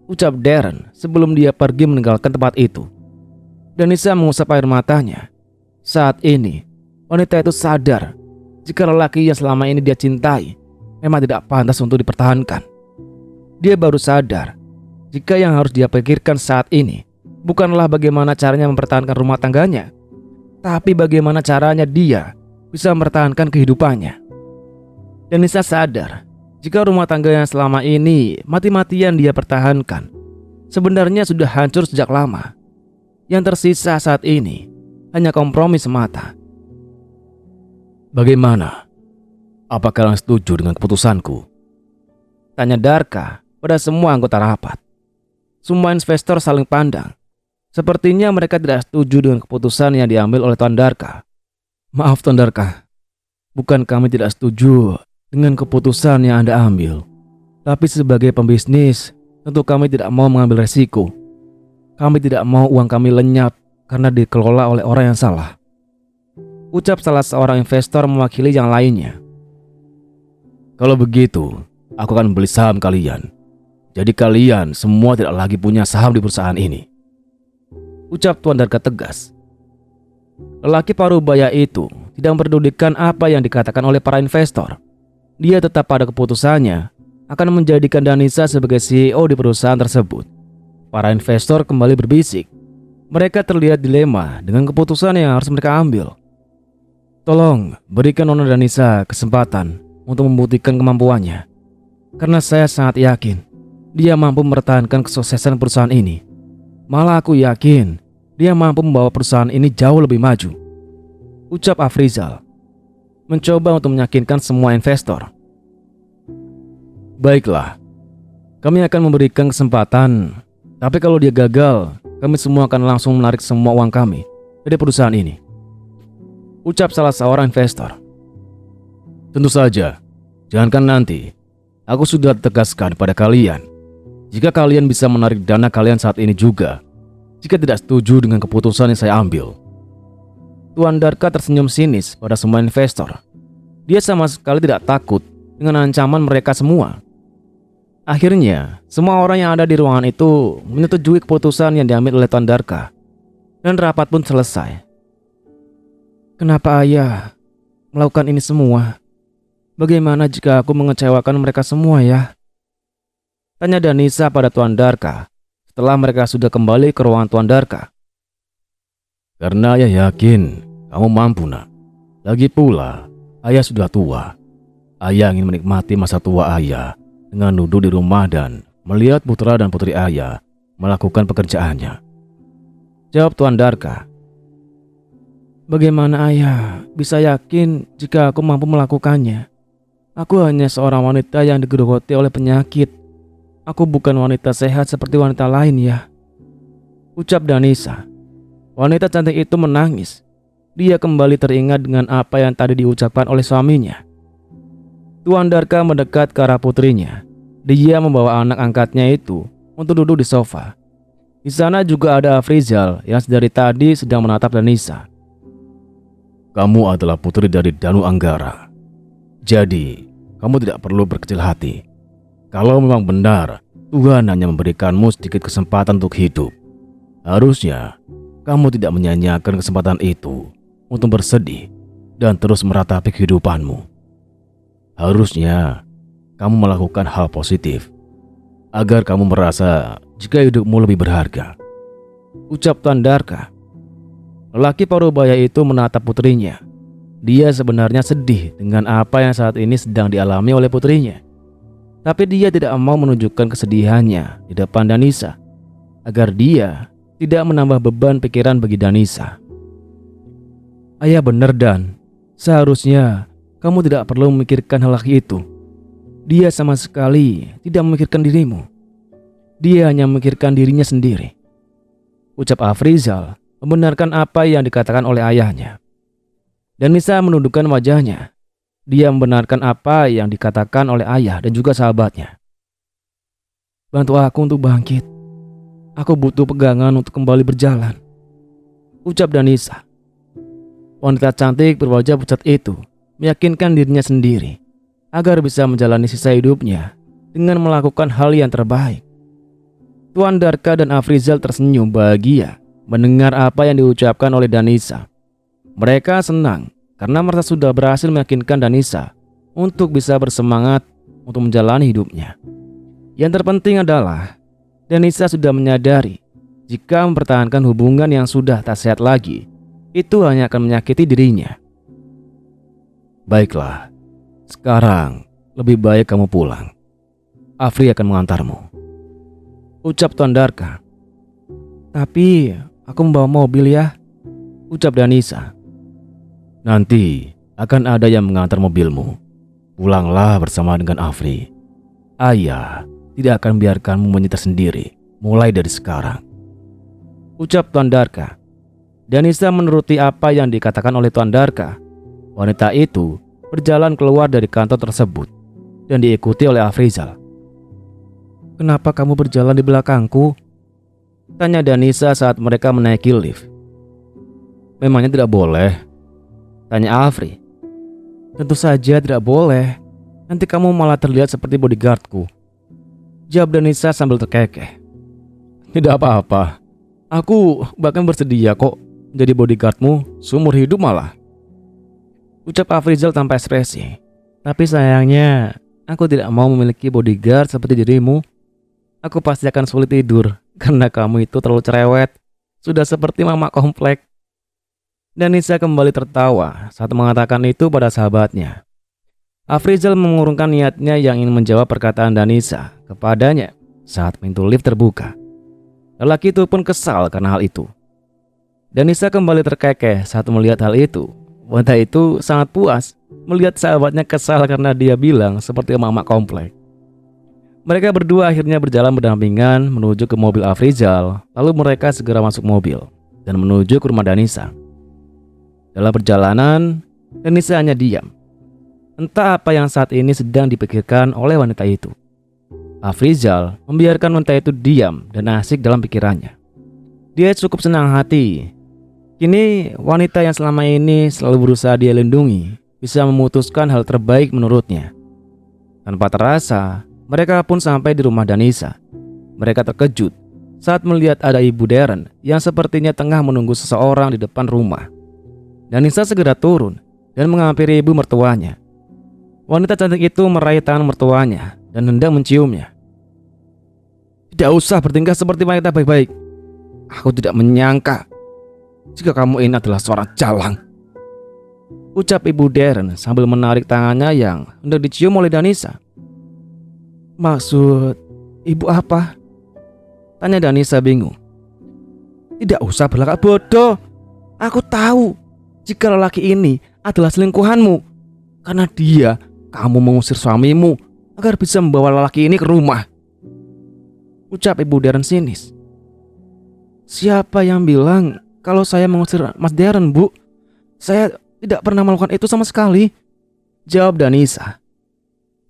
ucap Darren sebelum dia pergi meninggalkan tempat itu. Danisa mengusap air matanya. Saat ini, wanita itu sadar jika lelaki yang selama ini dia cintai memang tidak pantas untuk dipertahankan. Dia baru sadar jika yang harus dia pikirkan saat ini bukanlah bagaimana caranya mempertahankan rumah tangganya, tapi bagaimana caranya dia bisa mempertahankan kehidupannya. Danisa sadar jika rumah tangga yang selama ini mati-matian dia pertahankan sebenarnya sudah hancur sejak lama. Yang tersisa saat ini hanya kompromi semata. Bagaimana? Apa kalian setuju dengan keputusanku? Tanya Darka pada semua anggota rapat. Semua investor saling pandang. Sepertinya mereka tidak setuju dengan keputusan yang diambil oleh Tuan Darka. Maaf Tuan Darka, bukan kami tidak setuju dengan keputusan yang Anda ambil, tapi sebagai pembisnis tentu kami tidak mau mengambil resiko. Kami tidak mau uang kami lenyap karena dikelola oleh orang yang salah, ucap salah seorang investor mewakili yang lainnya. Kalau begitu, aku akan beli saham kalian. Jadi kalian semua tidak lagi punya saham di perusahaan ini, ucap Tuan Darka tegas. Lelaki parubaya itu tidak memperdulikan apa yang dikatakan oleh para investor. Dia tetap pada keputusannya akan menjadikan Danisa sebagai CEO di perusahaan tersebut. Para investor kembali berbisik. Mereka terlihat dilema dengan keputusan yang harus mereka ambil. Tolong berikan Nona Danisa kesempatan untuk membuktikan kemampuannya, karena saya sangat yakin dia mampu mempertahankan kesuksesan perusahaan ini. Malah aku yakin dia mampu membawa perusahaan ini jauh lebih maju, ucap Afrizal, mencoba untuk meyakinkan semua investor. Baiklah, kami akan memberikan kesempatan. Tapi kalau dia gagal, kami semua akan langsung menarik semua uang kami dari perusahaan ini, ucap salah seorang investor. Tentu saja, jangankan nanti. Aku sudah tegaskan pada kalian, jika kalian bisa menarik dana kalian saat ini juga, jika tidak setuju dengan keputusan yang saya ambil. Tuan Darka tersenyum sinis pada semua investor. Dia sama sekali tidak takut dengan ancaman mereka semua. Akhirnya, semua orang yang ada di ruangan itu menyetujui keputusan yang diambil oleh Tuan Darka, dan rapat pun selesai. Kenapa ayah melakukan ini semua? Bagaimana jika aku mengecewakan mereka semua ya? Tanya Danisa pada Tuan Darka setelah mereka sudah kembali ke ruangan Tuan Darka. Karena ayah yakin kamu mampu, nak. Lagi pula, ayah sudah tua. Ayah ingin menikmati masa tua ayah dengan duduk di rumah dan melihat putra dan putri ayah melakukan pekerjaannya, jawab Tuan Darka. Bagaimana ayah bisa yakin jika aku mampu melakukannya? Aku hanya seorang wanita yang digerogoti oleh penyakit. Aku bukan wanita sehat seperti wanita lain ya, ucap Danisa. Wanita cantik itu menangis. Dia kembali teringat dengan apa yang tadi diucapkan oleh suaminya. Tuan Darka mendekat ke arah putrinya. Dia membawa anak angkatnya itu untuk duduk di sofa. Di sana juga ada Afrizal yang dari tadi sedang menatap Danisa. Kamu adalah putri dari Danu Anggara. Jadi, kamu tidak perlu berkecil hati. Kalau memang benar Tuhan hanya memberikanmu sedikit kesempatan untuk hidup, harusnya kamu tidak menyanyiakan kesempatan itu untuk bersedih dan terus meratapi kehidupanmu. Harusnya kamu melakukan hal positif agar kamu merasa jika hidupmu lebih berharga, ucap Tuan Darka. Lelaki parubaya itu menatap putrinya. Dia sebenarnya sedih dengan apa yang saat ini sedang dialami oleh putrinya. Tapi dia tidak mau menunjukkan kesedihannya di depan Danisa, agar dia tidak menambah beban pikiran bagi Danisa. Ayah benar Dan, seharusnya kamu tidak perlu memikirkan hal itu. Dia sama sekali tidak memikirkan dirimu. Dia hanya memikirkan dirinya sendiri, ucap Afrizal membenarkan apa yang dikatakan oleh ayahnya. Danisa menundukkan wajahnya. Dia membenarkan apa yang dikatakan oleh ayah dan juga sahabatnya. Bantu aku untuk bangkit. Aku butuh pegangan untuk kembali berjalan, ucap Danisa. Wanita cantik berwajah pucat itu meyakinkan dirinya sendiri agar bisa menjalani sisa hidupnya dengan melakukan hal yang terbaik. Tuan Darka dan Afrizal tersenyum bahagia mendengar apa yang diucapkan oleh Danisa. Mereka senang karena merasa sudah berhasil meyakinkan Danisa untuk bisa bersemangat untuk menjalani hidupnya. Yang terpenting adalah Danisa sudah menyadari jika mempertahankan hubungan yang sudah tak sehat lagi, itu hanya akan menyakiti dirinya. Baiklah, sekarang lebih baik kamu pulang. Afri akan mengantarmu, ucap Tuan Darka. Tapi aku membawa mobil ya, ucap Danisa. Nanti akan ada yang mengantar mobilmu. Pulanglah bersama dengan Afri. Ayah tidak akan biarkanmu menyetir sendiri mulai dari sekarang, ucap Tuan Darka. Danisa menuruti apa yang dikatakan oleh Tuan Darka. Wanita itu berjalan keluar dari kantor tersebut dan diikuti oleh Afrizal. Kenapa kamu berjalan di belakangku? Tanya Danisa saat mereka menaiki lift. Memangnya tidak boleh? Tanya Afri. Tentu saja tidak boleh. Nanti kamu malah terlihat seperti bodyguardku, jawab Danisa sambil terkekeh. Tidak apa-apa. Aku bahkan bersedia kok jadi bodyguardmu seumur hidup malah, ucap Afrizal tanpa ekspresi. Tapi sayangnya aku tidak mau memiliki bodyguard seperti dirimu. Aku pasti akan sulit tidur karena kamu itu terlalu cerewet, sudah seperti mama komplek. Danisa kembali tertawa saat mengatakan itu pada sahabatnya. Afrizal mengurungkan niatnya yang ingin menjawab perkataan Danisa kepadanya saat pintu lift terbuka. Lelaki itu pun kesal karena hal itu. Danisa kembali terkekeh saat melihat hal itu. Wanita itu sangat puas melihat sahabatnya kesal karena dia bilang seperti emak-emak komplek. Mereka berdua akhirnya berjalan berdampingan menuju ke mobil Afrizal. Lalu mereka segera masuk mobil dan menuju ke rumah Danisa. Dalam perjalanan, Danisa hanya diam. Entah apa yang saat ini sedang dipikirkan oleh wanita itu. Afrizal membiarkan wanita itu diam dan asik dalam pikirannya. Dia cukup senang hati. Kini wanita yang selama ini selalu berusaha dia lindungi bisa memutuskan hal terbaik menurutnya. Tanpa terasa, mereka pun sampai di rumah Danisa. Mereka terkejut saat melihat ada Ibu Deren yang sepertinya tengah menunggu seseorang di depan rumah. Danisa segera turun dan menghampiri ibu mertuanya. Wanita cantik itu meraih tangan mertuanya dan hendak menciumnya. Tidak usah bertingkah seperti wanita baik-baik. Aku tidak menyangka jika kamu ini adalah seorang jalang, ucap Ibu Deren sambil menarik tangannya yang hendak dicium oleh Danisa. Maksud ibu apa? Tanya Danisa bingung. Tidak usah berlagak bodoh. Aku tahu jika lelaki ini adalah selingkuhanmu. Karena dia, kamu mengusir suamimu agar bisa membawa lelaki ini ke rumah, ucap Ibu Deren sinis. Siapa yang bilang kalau saya mengusir Mas Deren, Bu? Saya tidak pernah melakukan itu sama sekali, jawab Danisa.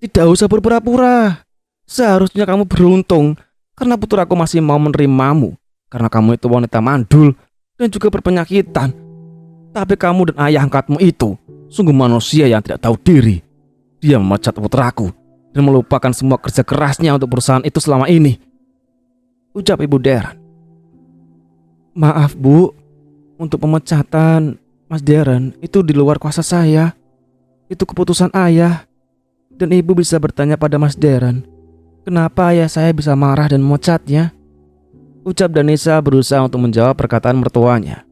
Tidak usah berpura-pura. Seharusnya kamu beruntung karena putraku masih mau menerimamu. Karena kamu itu wanita mandul dan juga berpenyakitan. Tapi kamu dan ayah angkatmu itu sungguh manusia yang tidak tahu diri. Dia memecat putraku dan melupakan semua kerja kerasnya untuk perusahaan itu selama ini, ucap Ibu Deren. Maaf Bu, untuk pemecatan Mas Deren itu di luar kuasa saya. Itu keputusan ayah. Dan ibu bisa bertanya pada Mas Deren, kenapa ayah saya bisa marah dan memecatnya, ucap Danisa berusaha untuk menjawab perkataan mertuanya.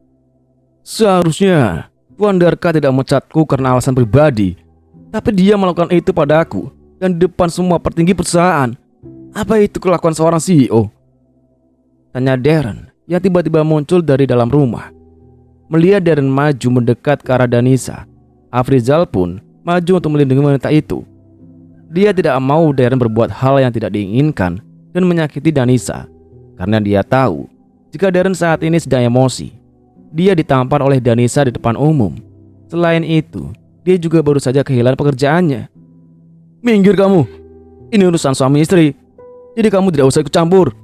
Seharusnya Tuan Darka tidak memecatku karena alasan pribadi, tapi dia melakukan itu padaku dan di depan semua petinggi perusahaan. Apa itu kelakuan seorang CEO? Tanya Deren yang tiba-tiba muncul dari dalam rumah. Melihat Deren maju mendekat ke arah Danisa, Afrizal pun maju untuk melindungi wanita itu. Dia tidak mau Deren berbuat hal yang tidak diinginkan dan menyakiti Danisa, karena dia tahu jika Deren saat ini sedang emosi. Dia ditampar oleh Danisa di depan umum. Selain itu, dia juga baru saja kehilangan pekerjaannya. Minggir kamu, ini urusan suami istri, Jadi kamu tidak usah ikut campur,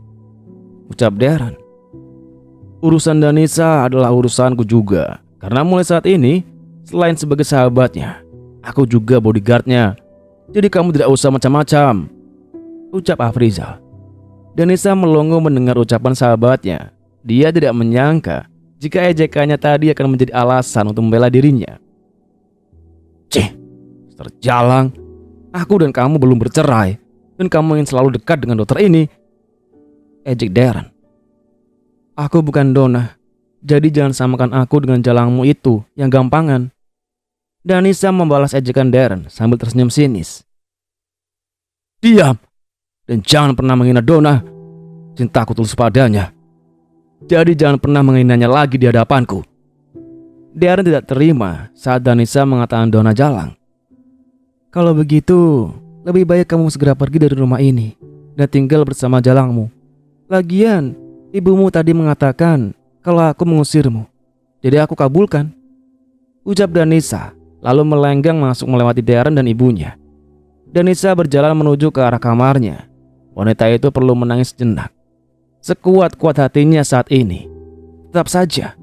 ucap Darren. Urusan Danisa adalah urusanku juga. Karena mulai saat ini, selain sebagai sahabatnya, aku juga bodyguardnya. Jadi kamu tidak usah macam-macam, ucap Afrizal. Danisa melongo mendengar ucapan sahabatnya. Dia tidak menyangka jika ejekannya tadi akan menjadi alasan untuk membela dirinya. Cih, terjalang. Aku dan kamu belum bercerai, dan kamu ingin selalu dekat dengan dokter ini, ejek Darren. Aku bukan Donna, jadi jangan samakan aku dengan jalangmu itu yang gampangan. Danisa membalas ejekan Darren sambil tersenyum sinis. Diam, dan jangan pernah menghina Donna. Cintaku tulus padanya. Jadi jangan pernah menghinanya lagi di hadapanku. Darren tidak terima saat Danisa mengatakan Donna jalang. Kalau begitu, lebih baik kamu segera pergi dari rumah ini dan tinggal bersama jalangmu. Lagian, ibumu tadi mengatakan kalau aku mengusirmu, jadi aku kabulkan, ucap Danisa, lalu melenggang masuk melewati Darren dan ibunya. Danisa berjalan menuju ke arah kamarnya. Wanita itu perlu menangis sejenak. Sekuat-kuat hatinya saat ini, tetap saja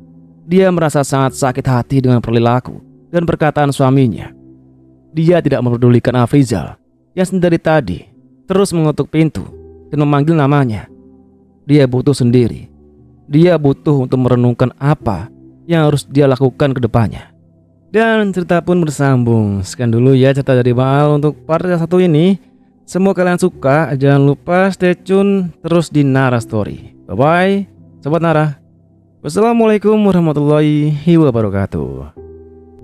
dia merasa sangat sakit hati dengan perilaku dan perkataan suaminya. Dia tidak mempedulikan Afrizal yang sendiri tadi terus mengetuk pintu dan memanggil namanya. Dia butuh sendiri. Dia butuh untuk merenungkan apa yang harus dia lakukan ke depannya. Dan cerita pun bersambung. Sekian dulu ya cerita dari Baal untuk part yang satu ini. Semoga kalian suka. Jangan lupa stay tune terus di Nara Story. Bye bye Sobat Nara. Wassalamualaikum warahmatullahi wabarakatuh.